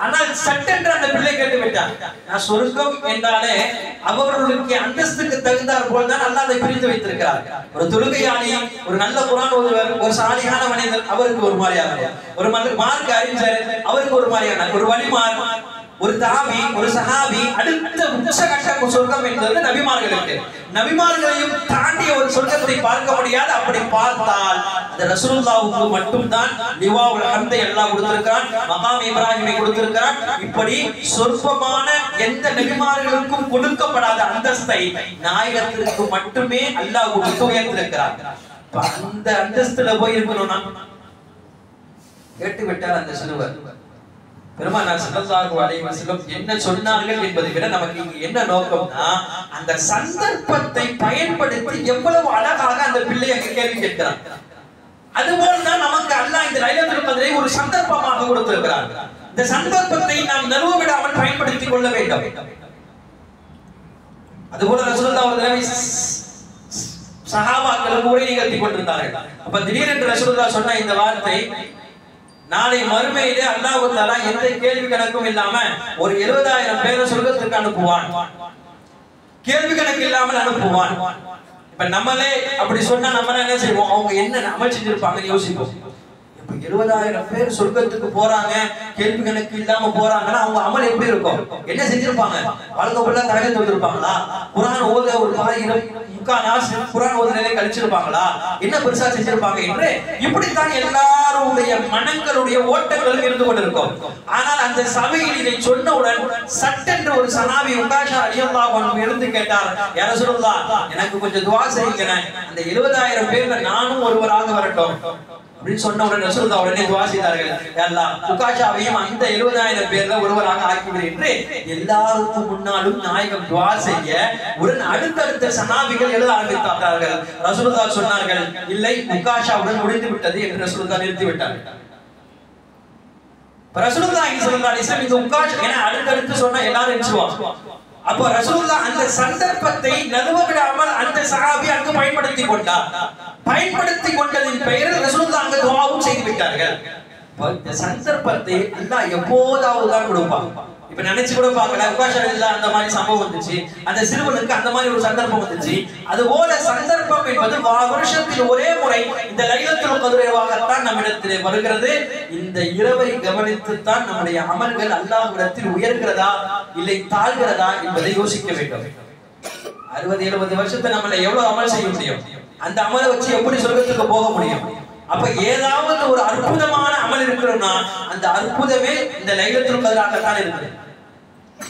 ஆனால் சட்டென்று அந்த பிள்ளை கேட்டு விட்டார். நான் சொர்க்கம் என்றாலே அவர்களுக்கு அந்தஸ்துக்கு தகுந்தார் போல் தான் அல்லாஹ் அதை பிரித்து வைத்திருக்கிறார். ஒரு தொழுகையாளி, ஒரு நல்ல குர்ஆன் ஓதுவர், ஒரு சாலிஹான மனிதர் அவருக்கு ஒரு மாதிரியான, ஒரு மார்க்க அறிஞர் அவருக்கு ஒரு மாதிரியான, ஒரு வலிமார், ஒரு தாவி ஒரு சஹாபி அடுத்த உச்சகட்ட சொர்க்கம் என்பது நபிமார்களுக்கு. நபிமார்களையும் தாண்டிய ஒரு சொர்க்கத்தை பார்க்க முடியாது. அப்படி பார்த்தால் அந்த ரசூலுல்லாஹ்வுக்கு மட்டும்தான் லிவாவுல் ஹம்தை அல்லாஹ் கொடுத்திருக்கிறான், மகாம் இப்ராஹிமை கொடுத்திருக்கிறான். இப்படி சொற்பமான எந்த நபிமார்களுக்கும் கொடுக்கப்படாத அந்தஸ்தை நாயகத்திற்கு மட்டுமே அல்லாஹ் கொடுத்து உயர்த்திருக்கிறார். அந்த அந்தஸ்துல போய் இருக்கணும்னா கேட்டு விட்டார் அந்த சிறுவர். பெருமானார் ஸல்லல்லாஹு அலைஹி வஸல்லம் என்ன சொன்னார்கள் என்பதை விட நமக்கு இங்க என்ன நோக்கம்னா, அந்த சந்தர்ப்பத்தை பயன்படுத்தி எவ்வளவு அழகாக அந்த பிள்ளை அங்க கேள்வி கேட்கிறார். அதுபோல்தான் நமக்கு அல்லாஹ் இந்த லைலத்துல் கத்ரை ஒரு சந்தர்ப்பமாக கொடுத்திருக்கிறார். இந்த சந்தர்ப்பத்தை நாம் நழுவ விடாமல் பயன்படுத்திக் கொள்ள வேண்டும். அதுபோல ரசூலுல்லாஹ் அவர்கள் சஹாபாக்களுக்கு உரை நிகழ்த்தி கொண்டிருந்தார்கள். அப்ப திடீரென்று ரசூலுல்லாஹ் சொன்ன இந்த வார்த்தை, நாளை மறுமையிலே அல்லாஹ் தஆலா எந்த கேள்வி கணக்கும் இல்லாம ஒரு 70,000 பேரை சொர்க்கத்துக்கு அனுப்புவான், கேள்வி கணக்கு இல்லாமல் அனுப்புவான். இப்ப நம்மளே அப்படி சொன்னா நம்ம என்ன செய்வோம், அவங்க என்ன அமல் செஞ்சிருப்பாங்கன்னு யோசிப்போம். இப்ப 70,000 பேர் சொர்க்கத்துக்கு போறாங்க, கேள்வி கணக்கு இல்லாம போறாங்கன்னா அவங்க அமல் எப்படி இருக்கும், என்ன செஞ்சிருப்பாங்க, வாழ்க்கை ஃபுல்லா தரகத்து வந்திருப்பாங்களா, குர்ஆன் ஓத ஒரு பாதி முக்கானாஸ் குர்ஆன் ஓதுறதை கழிச்சிருப்பாங்களா, என்ன பெருசா செஞ்சிருப்பாங்க என்று இப்படித்தான் எல்லாருடைய மனங்களுடைய ஓட்டங்களும் இருந்து கொண்டிருக்கும். ஆனால் அந்த சபையில் இதை சொன்னவுடன் சட்டென்று ஒரு சஹாபி உகாஷா ரலியல்லாஹு அன்ஹு எழுந்து கேட்டார், யா ரசூலுல்லாஹ், எனக்கு கொஞ்சம் துஆ செய்யுங்க, அந்த 70,000 பேர்ல நானும் ஒருவராக வரட்டும் அப்படின்னு சொன்ன உடனே ரசூலுல்லாஹ் உடனே துஆ செய்தார்கள், யா அல்லாஹ் உகாஷாவையும் அந்த 70,000 பேர்ல ஒருவராக ஆக்கிவிடு என்று எல்லாருக்கும் முன்னாலும் நாயகம் துஆ செய்ய உடன் அடுத்தடுத்த சஹாபிகள் எழுத ஆரம்பித்தார்கள். ரசூலுல்லாஹ் சொன்னார்கள், இல்லை உகாஷாவுடன் முடிந்து விட்டது என்று ரசூலுல்லாஹ் நிறுத்தி விட்டார்கள். ரசூலுல்லாஹி ஸல்லல்லாஹு அலைஹி வஸல்லம் இந்த உகாஷ் என அடுத்தடுத்து சொன்னா எல்லாரும் நினைச்சுவாங்க. அப்ப ரசூலுல்லாஹ் அந்த சந்தர்ப்பத்தை நழுவ விடாமல் அந்த சஹாபி அங்கு பயன்படுத்தி கொண்டார். பயன்படுத்தி கொண்டதின் பெயரில் ரசூலுல்லாஹ் அங்கு துஆவும் செய்து விட்டார்கள். இந்த சந்தர்ப்பத்தை அல்லாஹ் எப்போதாவது தான் கொடுப்பான். இப்ப நினைச்சு கூட பார்க்கல, உகாஷா அந்த மாதிரி சம்பவம் வந்துச்சு, அந்த சிறுவனுக்கு அந்த மாதிரி ஒரு சந்தர்ப்பம் வந்துச்சு. அதுபோல சந்தர்ப்பம் என்பது வருஷத்தில் ஒரே முறை இந்த லைலத்துல் கத்ராகத்தான் நம்மிடத்தில் வருகிறது. இந்த இரவை கவனித்துத்தான் நம்முடைய அமல்கள் அல்லாஹ்விடத்தில் உயர்கிறதா இல்லை தாழ்கிறதா என்பதை யோசிக்க வேண்டும். 60-70 வருஷத்தை நம்மள எவ்வளவு அமல் செய்ய முடியும், அந்த அமலை வச்சு எப்படி சொர்க்கத்துக்கு போக முடியும்? அப்ப ஏதாவது ஒரு அற்புதமான அமல் இருக்கிறோம்னா அந்த அற்புதமே இந்த லைலத்துல் கத்ராகத்தான் இருக்குது.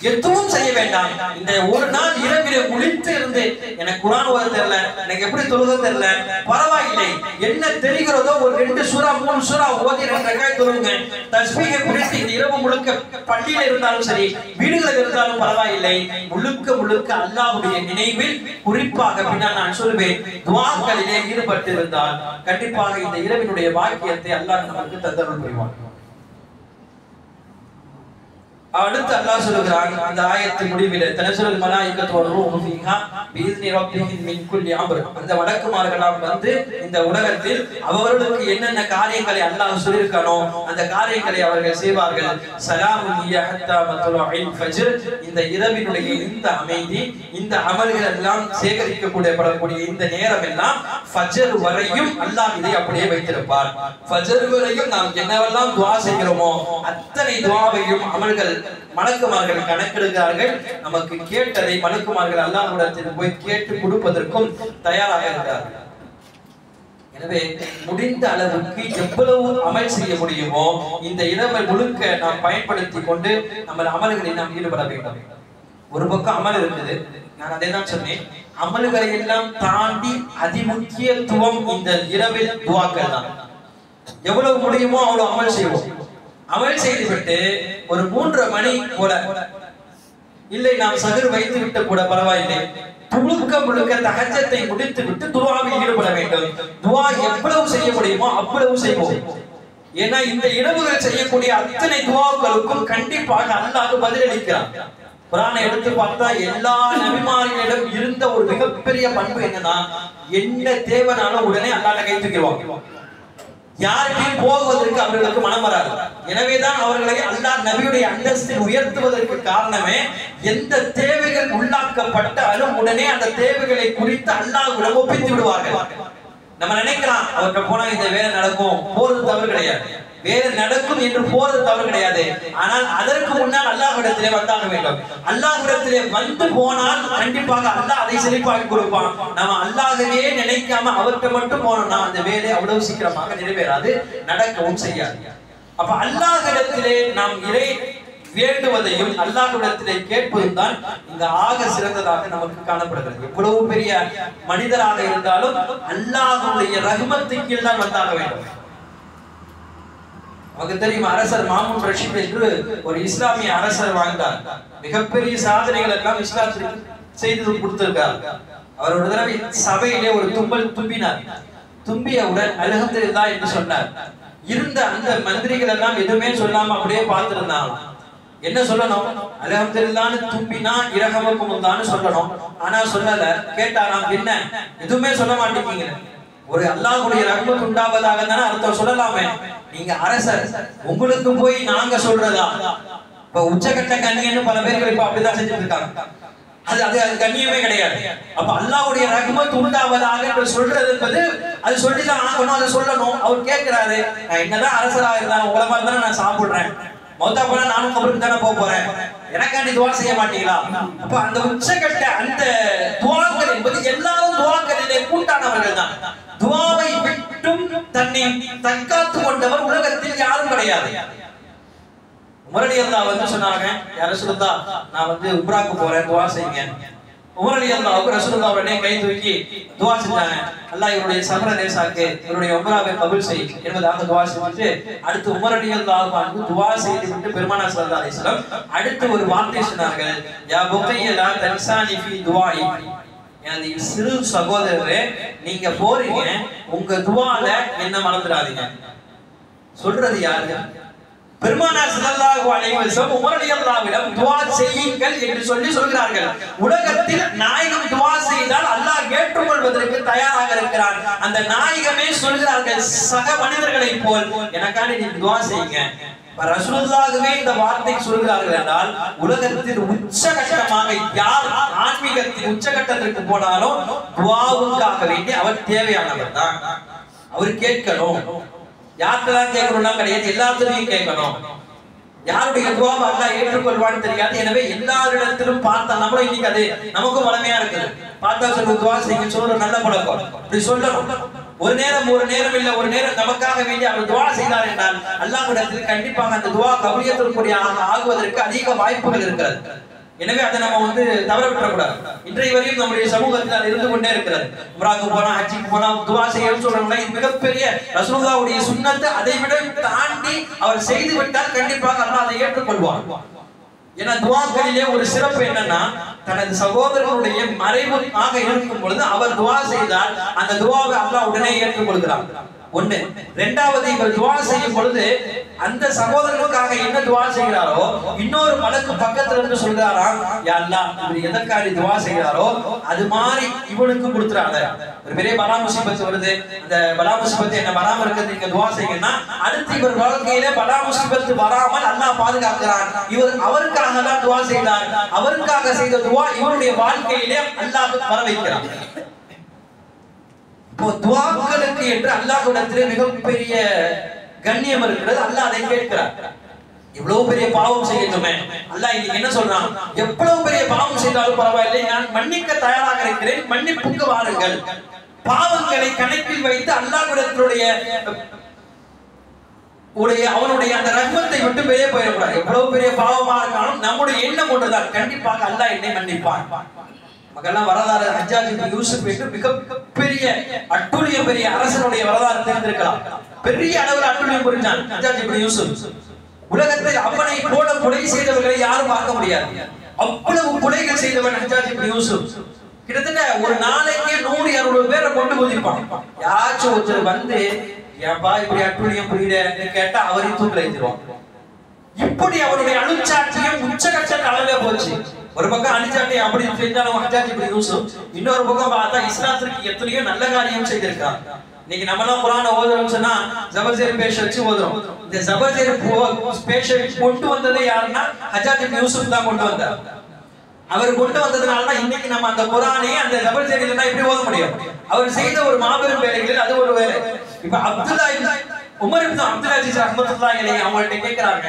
எதுவும் செய்ய வேண்டாம். இந்த ஒரு நாள் இரவிலே முழித்து இருந்து எனக்கு குர்ஆன் ஓத தெரியல, எனக்கு எப்படி தொழுக தெரியல, பரவாயில்லை, என்ன தெரிகிறதோ ஒரு 2 சூரா 3 சூரா ஓதி 2 ரக்காத் தொழுங்க. தஸ்பீஹை பிடித்து இந்த இரவு முழுக்க பள்ளியில இருந்தாலும் சரி, வீடுகளில் இருந்தாலும் பரவாயில்லை, முழுக்க முழுக்க அல்லாஹ்வுடைய நினைவில் குறிப்பாக பின்னால் நான் சொல்வேன் துஆக்களிலே ஈடுபட்டு இருந்தால் கண்டிப்பாக இந்த இரவினுடைய பாக்கியத்தை அல்லாஹ் நமக்கு தந்தருள் புரிவான். அடுத்து அல்லாஹ் சொல்கிறான் அந்த ஆயத்தின் முடிவிலே, தனசுல் மலாயிகத்து வர்ரூஹு ஃபீஹா பிஇذن ரப்பிஹிம் மின் குல்லி அம்ர். அந்த வடக்குமார்களாம் வந்து இந்த உலகத்தில் அவர்களுக்கு என்னென்ன காரியங்களை அல்லாஹ் சொல்லியிருக்கானோ அந்த காரியங்களை அவர்கள் செய்வார்கள். ஸலாமுன் ஹிய ஹத்தா மத்லுஇல் ஃபஜ்ர். இந்த இரவினுடைய இந்த அமைதி, இந்த அமல்கள் எல்லாம் சேகரிக்கப்படக்கூடிய இந்த நேரம் எல்லாம் ஃபஜ்ர் வரையும் அல்லாஹ் இதை அப்படியே வைத்திருப்பார். ஃபஜ்ர் வரையும் நாம் என்னவெல்லாம் துஆ செய்கிறோமோ அத்தனை துஆவையும் அமல்கள் மலக்குமார்கள் கணக்கெடுக்கிறார்கள். நமக்கு கேட்டதை மலக்குமார்கள் அல்லாஹ்விடத்தில் போய் கேட்டு கொடுப்பதற்கும் தயாராக இருக்கிறார்கள். எனவே முடிந்த அளவுக்கு எவ்வளவு அமல் செய்ய முடியுமோ இந்த இரவை முழுக்க நாம் பயன்படுத்தி கொண்டு நம்ம அமல்களில் நாம் ஈடுபட வேண்டும். ஒரு பக்கம் அமல் இருக்குது, நான் அதை தான் சொன்னேன், அமல்களை எல்லாம் தாண்டி அதிமுக்கியத்துவம் இந்த இரவில் துஆக்கள் தான். எவ்வளவு முடியுமோ அவ்வளவு அமல் செய்வோம். அமல் செய்துவிட்டு ஒரு 3:30 மணி போல, இல்லை நாம் சஹர் வைத்து விட்டு கூட பரவாயில்லை, முழுக்க தஹஜ்ஜத்தை முடித்து விட்டு துஆவில் ஈடுபட வேண்டும். துஆ எவ்வளவு செய்ய முடியுமோ அவ்வளவு செய்வோம். ஏன்னா இந்த இரவுகள் செய்யக்கூடிய அத்தனை துஆக்களுக்கும் கண்டிப்பாக அல்லாஹ் பதிலளிக்கிறான். குர்ஆனை எடுத்து பார்த்தா எல்லா நபிமார்களிடம் இருந்த ஒரு மிகப்பெரிய பண்பு என்னன்னா, என்ன தேவைனாலும் உடனே அல்லாஹ்ட்ட கை தூக்கிடுவாங்க. யாருக்கும் போவதற்கு அவர்களுக்கு மனம் வராது. எனவேதான் அவர்களை அல்லாஹ் நபியுடைய அந்தஸ்தில் உயர்த்துவதற்கு காரணமே, எந்த தேவைகள் உள்ளாக்கப்பட்டாலும் உடனே அந்த தேவைகளை குறித்து அல்லாஹ்விடம் ஒப்பித்து விடுவார்கள். நம்ம நினைக்கலாம் அவர்கிட்ட போனா இந்த வேலை நடக்கும், போறது தவறு கிடையாது. வேலை நடக்கும் என்று போறது தவறு கிடையாது. ஆனால் அதற்கு முன்னால் அல்லாஹ்விடத்திலே வந்தாக வேண்டும். அல்லாஹ்விடத்திலே வந்து போனால் கண்டிப்பாக அல்லாஹ் அதை செழிப்பாக்கி கொடுப்பான். நம்ம அல்லாஹ்வே நினைக்காம அவர்கிட்ட மட்டும் போனோம்னா அந்த வேலை அவ்வளவு சீக்கிரமாக நிறைவேறாது, நடக்கவும் செய்யாது. அப்ப அல்லாஹ்விடத்திலே நாம் இறை வேண்டுவதையும் அல்லாஹ்விடத்திலே கேட்பதும் தான் இந்த ஆக சிறந்ததாக நமக்கு காணப்படுகிறது. எவ்வளவு பெரிய மனிதராக இருந்தாலும் அல்லாஹ்வுடைய ரஹ்மத்தின் கீழ் தான் வந்தாக வேண்டும். நமக்கு தெரியும், அரசர் மாமூன் ரஷீத் என்று ஒரு இஸ்லாமிய அரசர் வாழ்ந்தார். மிகப்பெரிய சாதனைகள் எல்லாம் இஸ்லாத்திற்கு செய்து கொடுத்திருக்கார். அவர் ஒரு தடவை சபையிலே ஒரு தும்பல் தும்பினார். தும்பியவுடன் அல்ஹம்துலில்லாஹ் என்று சொன்னார். இருந்த அந்த மந்திரிகள் எல்லாம் எதுவுமே சொல்லாம அப்படியே பார்த்திருந்தாங்க. என்ன சொல்லணும்? அல்ஹம்துலில்லாஹ்னு தும்பினா இரஹமக்குமுல்லாஹ்னு சொல்லணும். ஆனா சொல்லல. கேட்டாராம், என்ன எதுவுமே சொல்ல மாட்டீங்க, ஒரு அல்லாஹ்வுடைய ரஹ்மத் உண்டாவதாக தானே அர்த்தம், சொல்லலாமே. நீங்க அரசர், உங்களுக்கு போய் நாங்க சொல்றதா? இப்ப உச்சகட்ட கண்ணியன்னு பல பேர்கள் இப்ப அப்படிதான் செஞ்சுட்டு இருக்காங்க. அது கண்ணியமே கிடையாது. அப்ப அல்லாஹ்வுடைய ரஹ்மத் உண்டாவதாக என்று சொல்றது என்பது அது சொல்லிதான் ஆகணும், அதை சொல்லணும். அவர் கேட்கிறாரு, நான் என்னதான் அரசரா இருந்தாலும் உங்களை மாதிரி தானே நான் சாப்பிடுறேன், மௌத்தா போனா நானும் கபருக்கு தானே போக போறேன், எனக்காண்டி துவா செய்ய மாட்டீங்களா? அப்ப அந்த உச்சகட்ட அந்த துவாக்கள் என்பது எல்லாரும் துவாக்களிலே கூட்டானவர்கள் தான். துவாவை விட்டும் தன்னை தற்காத்து கொண்டவர் உலகத்தில் யாரும் கிடையாது. உமர் ரலியல்லாஹு வந்து சொன்னாங்க, யா ரசூலுல்லாஹ், நான் வந்து உம்ராக்கு போறேன், துவா செய்யுங்க. உமர் ரலியல்லாஹு ரசூலுல்லாஹ் உடனே கை தூக்கி துவா செஞ்சாங்க. அல்லாஹ் இவருடைய சஃபர லேசாக்கு, இவருடைய உம்ராவை கபூல் செய் என்பதாக துவா செஞ்சுட்டு அடுத்து உமர் ரலியல்லாஹு துவா செய்து விட்டு பெருமானார் ஸல்லல்லாஹு அலைஹி வஸல்லம் அடுத்து ஒரு வார்த்தை சொன்னார்கள், யா புகையலா தன்சானி ஃபீ துஆஇ, எனது சிறு சகோதரரே, நீங்க போறீங்க, உங்க துவால என்ன மறந்துடாதீங்க. சொல்றது யாரு? பெருமானார் ஸல்லல்லாஹு அலைஹி வஸல்லம் உமர் ரலியல்லாஹுவிடம் துஆ செய்யுங்கள் என்று சொல்லி சொல்கிறார்கள். உலகத்தில் நாயகம் துஆ செய்தால் அல்லாஹ் ஏற்றுக்கொள்வதற்கு தயாராக இருக்கிறார். அந்த நாயகமே சொல்கிறார்கள், சக மனிதர்களை போல் எனக்காண்டி நீங்க துஆ செய்யுங்க. ரசூலுல்லாஹ்வே இந்த வார்த்தை சொல்கிறார்கள் என்றால் உலகத்தில் உச்சகட்டமாக யார் ஆன்மீகத்தின் உச்சகட்டத்திற்கு போனாலும் துஆவுக்காக வேண்டி அவர் தேவையானவர் தான். அவர் கேட்கணும். யாருக்கெல்லாம் கேட்கணும்னா கிடையாது, எல்லாத்துலயும் கேட்கணும். யாருடைய துவாவை அல்லாஹ் ஏற்றுக்கொள்வான்னு தெரியாது. எனவே எல்லாரிடத்திலும் பார்த்தா நம்மளும் இன்னைக்கு அது நமக்கும் வளமையா இருக்குது. பார்த்தா சொல்லுங்க, துவா செய்யுங்க சொல்ற நல்ல பழக்கம். இப்படி சொல்லணும். ஒரு நேரம் இல்ல, ஒரு நேரம் நமக்காக வேண்டி அவர் துவா செய்தார் என்றால் அல்லாஹ்விடத்தில் கண்டிப்பாக அந்த துவா கபூலியத்திற்குரிய ஆகுவதற்கு அதிக வாய்ப்புகள் இருக்கிறது. எனவே அதை நம்ம வந்து தவற விட்டுறக்கூடாது. இன்றைய வரையும் நம்முடைய சமூகத்தில் அது இருந்து கொண்டே இருக்கிறது. உம்ராக்கு போனா, ஹஜ்ஜுக்கு போனா துவா செய்யணும்னு சொல்றாங்களே, இது மிகப்பெரிய ரசூலுல்லாஹ்வுடைய சுன்னத்து. அதை விட தாண்டி அவர் செய்து விட்டால் கண்டிப்பாக அல்லாஹ் அதை ஏற்றுக்கொள்வார். ஏன்னா துவாக்களிலே ஒரு சிறப்பு என்னன்னா, தனது சகோதரனுடைய மறைவாக இருக்கும் பொழுது அவர் துவா செய்தால் அந்த துவாவை அல்லாஹ் உடனே ஏற்றுக்கொள்கிறார். ஒண்ணு. இரண்டாவது, இவர் துவா செய்யும் பொழுது அந்த சகோதரனுக்காக என்ன துவா செய்கிறாரோ இன்னொரு மலக்கு பக்கத்துல இருந்து சொல்றாராம், யா அல்லாஹ், இவர் எதற்காக துவா செய்கிறாரோ அது மாதிரி இவனுக்கு கொடுத்துறாங்க. ஒரு பெரிய பலா முசீபத் வருது, அந்த பலா முசீபத் என்ன வராம இருக்கிறது நீங்க துவா செய்யுங்கன்னா அடுத்து இவர் வாழ்க்கையில பலா முசீபத் வராமல் அல்லாஹ் பாதுகாக்கிறான். இவர் அவருக்காக தான் துவா செய்தார். அவருக்காக செய்த துவா இவருடைய வாழ்க்கையிலே அல்லாஹ் வர வைக்கிறான். துவாக்களுக்கு என்று அல்லாஹ்விடத்திலே மிகப்பெரிய கண்ணியம் இருக்கிறது. அல்லாஹ் அதை கேட்கிறார். இவ்வளவு பெரிய பாவம் செய்யட்டுமே, அல்லாஹ் இன்னைக்கு என்ன சொல்றான்? எவ்வளவு பெரிய பாவம் செய்தாலும் பரவாயில்லை, நான் மன்னிக்க தயாராக இருக்கிறேன், மன்னிப்புக்கு வாருங்கள். பாவங்களை கணக்கில் வைத்து அல்லாஹ்விடத்தினுடைய அவனுடைய அந்த ரஹ்மத்தை விட்டு வெளியே போயிடக்கூடாது. எவ்வளவு பெரிய பாவமாக இருந்தாலும் நம்முடைய எண்ணம் ஒன்றுதான், கண்டிப்பாக அல்லாஹ் என்னை மன்னிப்பான். மக்கள்லாம் வரலாறு ஹஜ்ஜாஜ் இப்னு யூசுப் என்று மிகப்பெரிய அட்டுழிய பெரிய அரசனுடைய வரலாறு தெரிந்திருக்கலாம். பெரிய அளவில் அட்டுழியம் புரிஞ்சான் ஹஜ்ஜாஜ் இப்னு யூசுப். உலகத்தில் அவனை போல கொலை செய்தவர்களை யாரும் பார்க்க முடியாது. அவ்வளவு கொலைகள் செய்தவன் ஹஜ்ஜாஜ் இப்னு யூசுப். கிட்டத்தட்ட ஒரு நாளைக்கு 100-200 பேரை கொண்டு குதிப்பான். யாச்சும் ஒருத்தர் வந்து ஏன்பா இப்படி அட்டுழியம் புரியல கேட்டா அவரையும் தூக்கில ஏற்றிடுவான். இப்படி அவருடைய அணுச்சாட்சியம் உச்சகட்ட அளவிலே போச்சு. ஒரு பக்கம் அணுச்சாட்டி அப்படி செஞ்சாலும் ஹஜ்ஜாஜ் இப்னு யூசுப், இன்னொரு பக்கம் பார்த்தா இஸ்லாத்திற்கு எத்தனையோ நல்ல காரியம் செய்திருக்கான். இன்னைக்கு நம்ம எல்லாம் குர்ஆனை ஓதுறோம்னு சொன்னா ஜபர்ஜேர் பேஷ் வச்சு ஓதுறோம். இந்த ஜபர்ஜேர் பேஷை கொண்டு வந்ததே யாருன்னா ஹஜ்ஜாஜ் இப்னு யூசுப் தான் கொண்டு வந்தார். அவர் கொண்டு வந்ததுனால தான் இன்னைக்கு நம்ம அந்த குர்ஆனை அந்த ஜபர்ஜேர் இல்லைன்னா எப்படி ஓத முடியும்? அவர் செய்த ஒரு மாபெரும் வேலைகளில் அது ஒரு வேலை. இப்ப உமர் இப்னு அப்துல் அஜீஸ் ரஹ்மத்துல்லாஹி அலைஹி அவங்கள்ட்ட கேக்குறாங்க,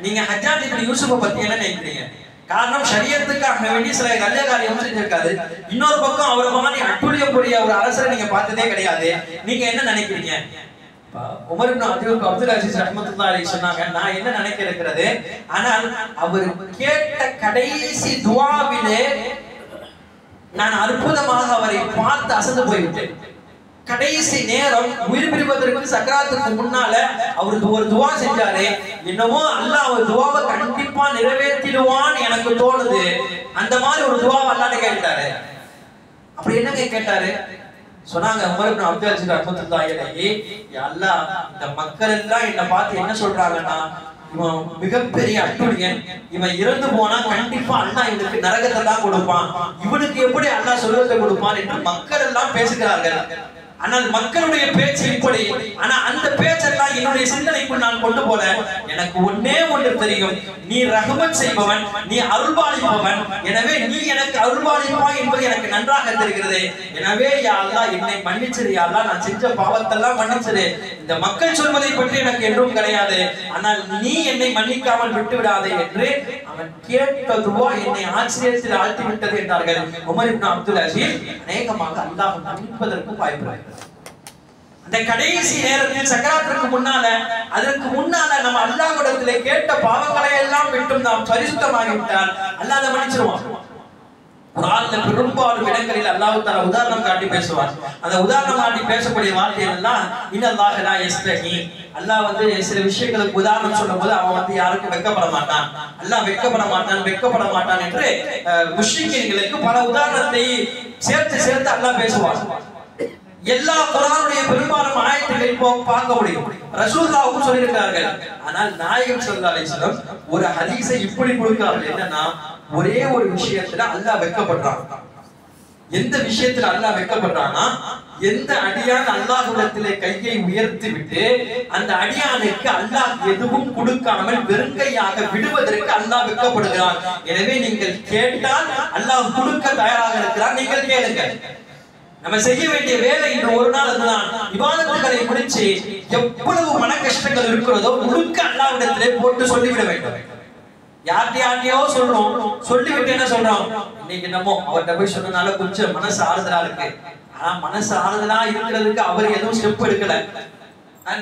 நீங்க ஹஜ்ஜாஜ் இப்னு யூசுஃபை பத்தி என்ன நினைக்கிறீங்க? காரணம் ஷரியத்துக்காக வேண்டி சில நல்ல காரியம் செஞ்சிருக்காரு. இன்னொரு பக்கம் அவரை மாதிரி அட்டுழியம் புரிய ஒரு அரசரை நீங்க பார்த்ததே கிடையாது. நீங்க என்ன நினைக்கிறீங்க? உமர் இப்னு அப்துல் அஜீஸ் ரஹ்மத்துல்லாஹி அலைஹி சொன்னாங்க, நான் என்ன நினைக்க இருக்கிறது, ஆனால் அவர் கேட்ட கடைசி துஆவிலே நான் அற்புதமாக அவரை பார்த்து அசந்து போய்விட்டேன். கடைசி நேரம் உயிர் பிரிவதற்கு சக்கராத்துக்கு முன்னால அவர் ஒரு துவா செஞ்சாரு. என்னமோ அல்லாஹ் அவர் துவாவை கண்டிப்பா நிறைவேற்றிடுவான்னு எனக்கு தோணுது. அந்த மாதிரி ஒரு துவாவை அல்லாஹ்ட்ட கேட்டாரு. அப்படி என்னங்க கேட்டாரு? சொன்னாங்க, உமர் இப்னு அப்துல் அஜீஸ் ரஹ்மத்துல்லாஹி அலைஹி, யா அல்லாஹ், இந்த மக்கள் எல்லாம் என்ன பார்த்து என்ன சொல்றாங்கன்னா, இவன் மிகப்பெரிய அட்டுழியன், இவன் இறந்து போனா கண்டிப்பா அல்லாஹ் இவனுக்கு நரகத்தை தான் கொடுப்பான், இவனுக்கு எப்படி அல்லாஹ் சொர்க்கத்தை கொடுப்பான் என்று மக்கள் எல்லாம் பேசுகிறார்கள். ஆனால் மக்களுடைய பேச்சு இப்படி. ஆனா அந்த பேச்செல்லாம் என்னுடைய சிந்தனைக்குள் நான் கொண்டு போல எனக்கு ஒன்னே ஒன்று தெரியும், நீ ரஹ்மத் செய்பவன், நீ அருள்பாலிப்பவன், எனவே நீ எனக்கு அருள்பாலிப்பாய் என்பது எனக்கு நன்றாக தெரிகிறது. எனவே யா அல்லாஹ் என்னை மன்னிச்சிரு, யா அல்லாஹ் நான் செஞ்ச பாவத்தெல்லாம் மன்னிச்சிரு. இந்த மக்கள் சொல்வதை பற்றி எனக்கு என்றும் கிடையாது, ஆனால் நீ என்னை மன்னிக்காமல் விட்டு விடாதே என்று அவன் கேட்ட துவா என்னை ஆச்சரியத்தில் ஆழ்த்தி விட்டது என்றார்கள் உமர் இப்னு அப்துல் அஜீஸ். அநேகமாக அல்லாஹ் மன்னிப்பதற்கு வாய்ப்பு. அந்த கடைசி நேரத்தில் சக்கராத்திற்கு முன்னால, அதற்கு முன்னால நம்ம அல்லாஹ்விடத்திலே கேட்ட பாவங்களை எல்லாம் விட்டும் நாம் பரிசுத்தமாகி விட்டால் அல்லாஹ் அதை மன்னிச்சிருவான். குர்ஆன்ல பெரும்பாலும் இடங்களில் அல்லாஹ் தஆலா உதாரணம் காட்டி பேசுவார். அந்த உதாரணம் காட்டி பேசக்கூடிய வார்த்தைகள் எல்லாம் இன்னல்லாஹ லா யஸ்தஹி, அல்லாஹ் சில விஷயங்களுக்கு உதாரணம் சொல்லும்போது அவன் யாருக்கும் வெட்கப்பட மாட்டான், அல்லாஹ் வெட்கப்பட மாட்டான் என்று முஷ்ரிக்கீன்களுக்கு பல உதாரணத்தை சேர்த்து அல்லாஹ் பேசுவார். எல்லா குர்ஆனுடைய பெரும்பாலும் ஆயத்துகளை பார்க்க முடியும், ரசூலுல்லாஹ் சொல்லியிருக்கிறார்கள். ஆனால் நாயகம் ஸல்லல்லாஹு அலைஹி வஸல்லம் ஒரு ஹதீஸை இப்படி கொடுக்கிறார்கள், என்னன்னா ஒரே ஒரு விஷயத்துல அல்லாஹ் வெட்கப்படுறான். எந்த விஷயத்துல அல்லாஹ் வெட்கப்படுறான்னா, எந்த அடியான் அல்லாஹ்விடத்திலே கையை உயர்த்தி விட்டு அந்த அடியானுக்கு அல்லாஹ் எதுவும் கொடுக்காமல் வெறுங்கையாக விடுவதற்கு அல்லாஹ் வெட்கப்படுகிறான். எனவே நீங்கள் கேட்டால் அல்லாஹ் கொடுக்க தயாராக இருக்கிறான், நீங்கள் கேளுங்கள். நம்ம செய்ய வேண்டிய வேலை இன்று ஒரு நாள் அதுதான். இபாதத்துகளை முடிச்சு எவ்வளவு மன கஷ்டங்கள் இருக்கிறதோ முழுக்க அல்லாஹ்விடத்திலே போட்டு சொல்லிவிட வேண்டும். யார்ட்டையோ சொல்றோம், சொல்லிவிட்டு என்ன சொல்றோம், இன்னைக்கு என்னமோ அவர்கிட்ட போய் சொன்னனால கொஞ்சம் மனசு ஆறுதலா இருக்கு. ஆனா மனசு ஆறுதலா இருக்கிறதுக்கு அவர் எதுவும் ஸ்டெப் எடுக்கல,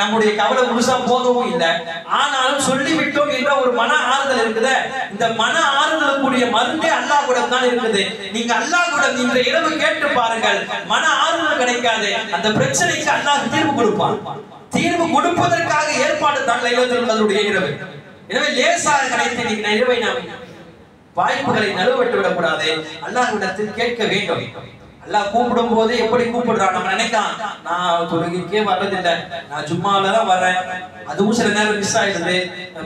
நம்முடைய கவலை முழுசா போகவும் இல்லை. ஆனாலும் சொல்லிவிட்டோம் என்ற ஒரு மன ஆறுதல் இருக்குது. இந்த மன ஆறுதலுக்குரிய மருந்தே அல்லாஹ்விடம் தான் இருக்குது. நீங்க அல்லாஹ்விடம் இன்று இரவு கேட்டு பாருங்கள், மன ஆறுதல் கிடைக்காது. அந்த பிரச்சனைக்கு அல்லாஹ் தீர்வு கொடுப்பான். தீர்வு கொடுப்பதற்காக ஏற்பாடு தான் லைலத்துல் கத்ருடைய இரவு. எனவே லேசாக கிடைத்த இன்னைக்கு இரவை நாம் வாய்ப்புகளை நழுவவிட்டு விடக்கூடாது, அல்லாஹ்விடத்தில் கேட்க வேண்டும். அல்லாஹ் கூப்பிடும் போது எப்படி கூப்பிடுறான், நம்ம நினைக்கலாம் நான் தொழுகைக்கே வர்றதில்லை, நான் ஜும்மால தான் வரேன், அதுவும் சில நேரம் மிஸ் ஆயிடுது,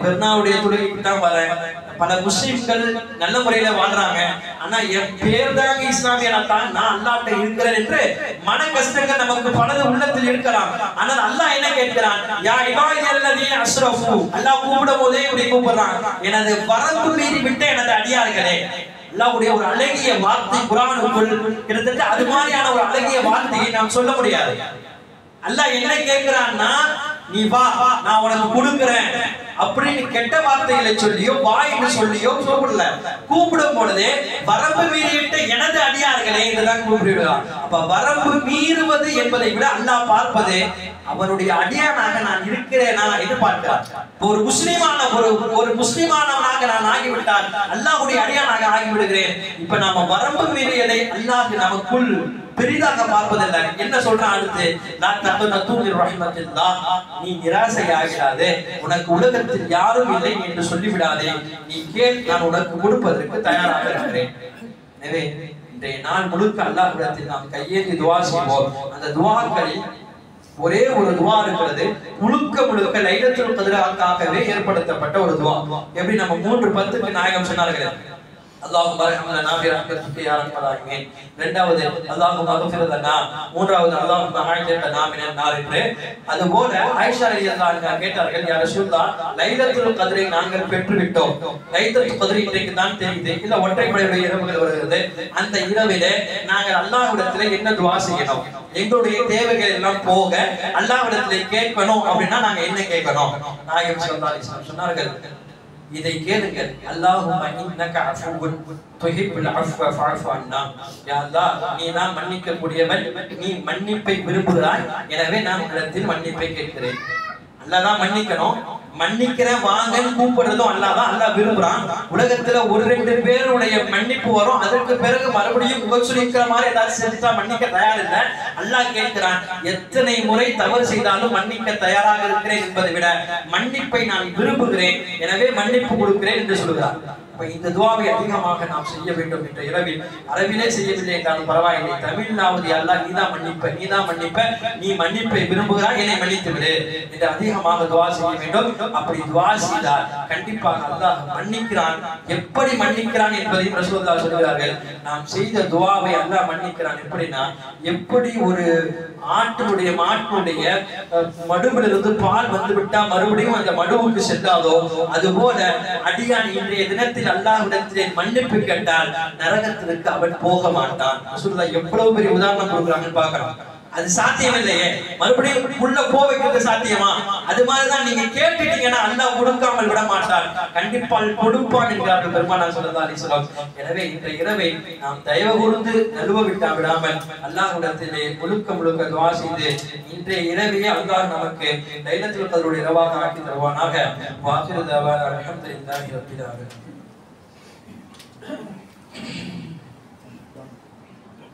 பெருநாளுடைய தொழுகைக்கு தான் வரேன். பல முஸ்லிம்கள் நல்ல முறையில வாழ்றாங்க, ஆனா என் பேர் தாங்க இஸ்லாமிய, நான் அல்லாஹ்ட்ட இருக்கிறேன் என்று மன கஷ்டங்கள் நமக்கு பலது உள்ளத்தில் இருக்கலாம். ஆனால் அல்லாஹ் என்ன கேட்கிறான், யா இபாதியல்லதீன அஸ்ரஃபு, அல்லாஹ் கூப்பிடும் போதே இப்படி கூப்பிடுறான், எனது வரம்பு மீறி விட்ட எனது அடியார்களே. அல்லாஹ்வுடைய ஒரு அழகிய வார்த்தை குர்ஆனுக்குள் கிட்டத்தட்ட அது மாதிரியான ஒரு அழகிய வார்த்தையை நாம் சொல்ல முடியாது. அல்லாஹ் என்ன கேட்கிறான்னா, நீ வா நான் உனக்கு கொடுக்கிறேன் அப்படின்னு கெட்ட வார்த்தைகளை சொல்லியோ வாய்னு சொல்லியோ கூப்பிடல, கூப்பிடும் பொழுதே வரம்பு மீறிவிட்ட எனது அடியார்களே என்றுதான் கூப்பிடுகிறார். அப்ப வரம்பு மீறுவது என்பதை விட அல்லாஹ் பார்ப்பது அவருடைய அடியானாக நான் இருக்கிறேனா என்று பார்க்கிறார். ஒரு முஸ்லிமானவனாக நான் ஆகிவிட்டால் அல்லாஹ்வுடைய அடியானாக ஆகிவிடுகிறேன். இப்ப நாம வரம்பு மீறியதை அல்லாஹ் நமக்குள் பெரிதாக பார்ப்பதில்லை. என்ன சொல்றான் அடுத்து, நீ நிராசையாகிடாதே, உனக்கு உலகத்தில் யாரும் இல்லை என்று சொல்லிவிடாதே, நீ கேள், நான் உனக்கு கொடுப்பதற்கு தயாராக இருக்கிறேன். எனவே இன்றைய நாள் முழுக்க அல்லாஹ்விடத்தில் நாம் கையேந்தி துவா செய்வோம். அந்த துவாக்களில் ஒரே ஒரு துவா இருக்கிறது, முழுக்க லைலத்துல் கத்ருக்காகவே ஏற்படுத்தப்பட்ட ஒரு துவா. எப்படி நம்ம 3:10 நாயகம் சொன்னார்கள், اللهم ارحم لنا برحمتك يا ارحم الراحمين. இரண்டாவது اللهم اغفر لنا. மூன்றாவது اللهم اعتقنا من النار. அதுபோல ஆயிஷா ரலியல்லாஹு அன்ஹா கேட்டார்கள், யா ரசூலல்லாஹ், லைலத்துல் கத்ரை நாங்கள் பெற்று விட்டோம். லைலத்துல் கத்ர் இன்றைக்கு தான் தெரியுது, இல்ல ஒற்றைப்படையுடைய இரவுகள் வருகிறது. அந்த இரவிலே நாங்கள் அல்லாஹ்விடத்திலே என்ன துஆ செய்யணும்? எங்களுடைய தேவைகள் எல்லாம் போக அல்லாஹ்விடத்திலே கேட்கணும் அப்படினா நாங்க என்ன கேட்கணும்? நாயகம் ஸல்லல்லாஹு அலைஹி வஸல்லம் சொன்னார்கள், இதை கேளுங்கள். அல்லாஹும்ம இன்னக அஃபுவுன் துஹிப்புல் அஃவ ஃபஅஃபு அன்னா. யா அல்லாஹ், நீ தான் மன்னிக்க கூடியவன், நீ மன்னிப்பை விரும்புகிறாய், எனவே நான் உன்னிடத்தில் மன்னிப்பை கேட்கிறேன். அல்லாஹ் தான் மன்னிக்கணும். மன்னிக்கிறேன் வாங்கன்னு கூப்பிடுறதும் அல்லாஹ் தான். அல்லாஹ் விரும்புறான். உலகத்துல ஒரு ரெண்டு பேருடைய மன்னிப்பு வரும், அதற்கு பிறகு மறுபடியும் முகச்சுளிக்கிற மாதிரி ஏதாவது செஞ்சா மன்னிக்க தயார் இல்லை. அல்லாஹ் கேட்கிறான், எத்தனை முறை தவறு செய்தாலும் மன்னிக்க தயாராக இருக்கிறேன் என்பதை விட மன்னிப்பை நான் விரும்புகிறேன், எனவே மன்னிப்பு கொடுக்கிறேன் என்று சொல்கிறார். இந்த துஆவை அதிகமாக நாம் செய்ய வேண்டும். என்ற இரவில் அரபிலே செய்யவில்லை என்றாலும் பரவாயில்லை, தமிழ்லாவது அல்லாஹ் நீதான் மன்னிப்ப, நீதான் மன்னிப்ப, நீ மன்னிப்பை விரும்புகிறாய், என்னை மன்னித்து விடு என்று அதிகமாக துஆ செய்ய வேண்டும். அப்படி துஆ செய்தால் கண்டிப்பாக அல்லாஹ் மன்னிக்கிறான். எப்படி மன்னிக்கிறான் என்பதையும் ரசூலுல்லாஹ் சொல்கிறார்கள். நாம் செய்த துஆவை அல்லாஹ் மன்னிக்கிறான். எப்படின்னா, எப்படி ஒரு மாட்டுடைய மடுவிலிருந்து பால் வந்து விட்டா மறுபடியும் அந்த மடுவுக்கு செல்லாதோ, அதுபோல அடியான் இன்றைய தினத்தில் அல்லாஹ்விடத்திலே மன்னிப்பு கேட்டால் நரகத்திற்கு அவன் போக மாட்டான். ரசூலுல்லாஹ் எவ்வளவு பெரிய உதாரணம் கொடுக்குறாங்கன்னு பார்க்கலாம். அது சாத்தியம் இல்லையே, மறுபடியும் உள்ள போவது சாத்தியமா? அது மாதிரிதான் நீங்க கேட்டுட்டீங்கன்னா அல்லாஹ் கொடுக்காமல் விட மாட்டான், கண்டிப்பாக கொடுப்பான் என்கிறார்கள் பெருமானார் ஸல்லல்லாஹு அலைஹி வஸல்லம். எனவே இந்த இரவை நாம் தயவு கூர்ந்து நழுவ விடாமல் அல்லாஹ்விடத்திலே முழுக்க துஆ செய்து இன்றைய இரவையே அல்லாஹ் நமக்கு லைலத்துல் கத்ருடைய இரவாக ஆக்கி தருவானாக. வாஹிரு தஅவானா அல்ஹம்துலில்லாஹி ரப்பில் ஆலமீன்.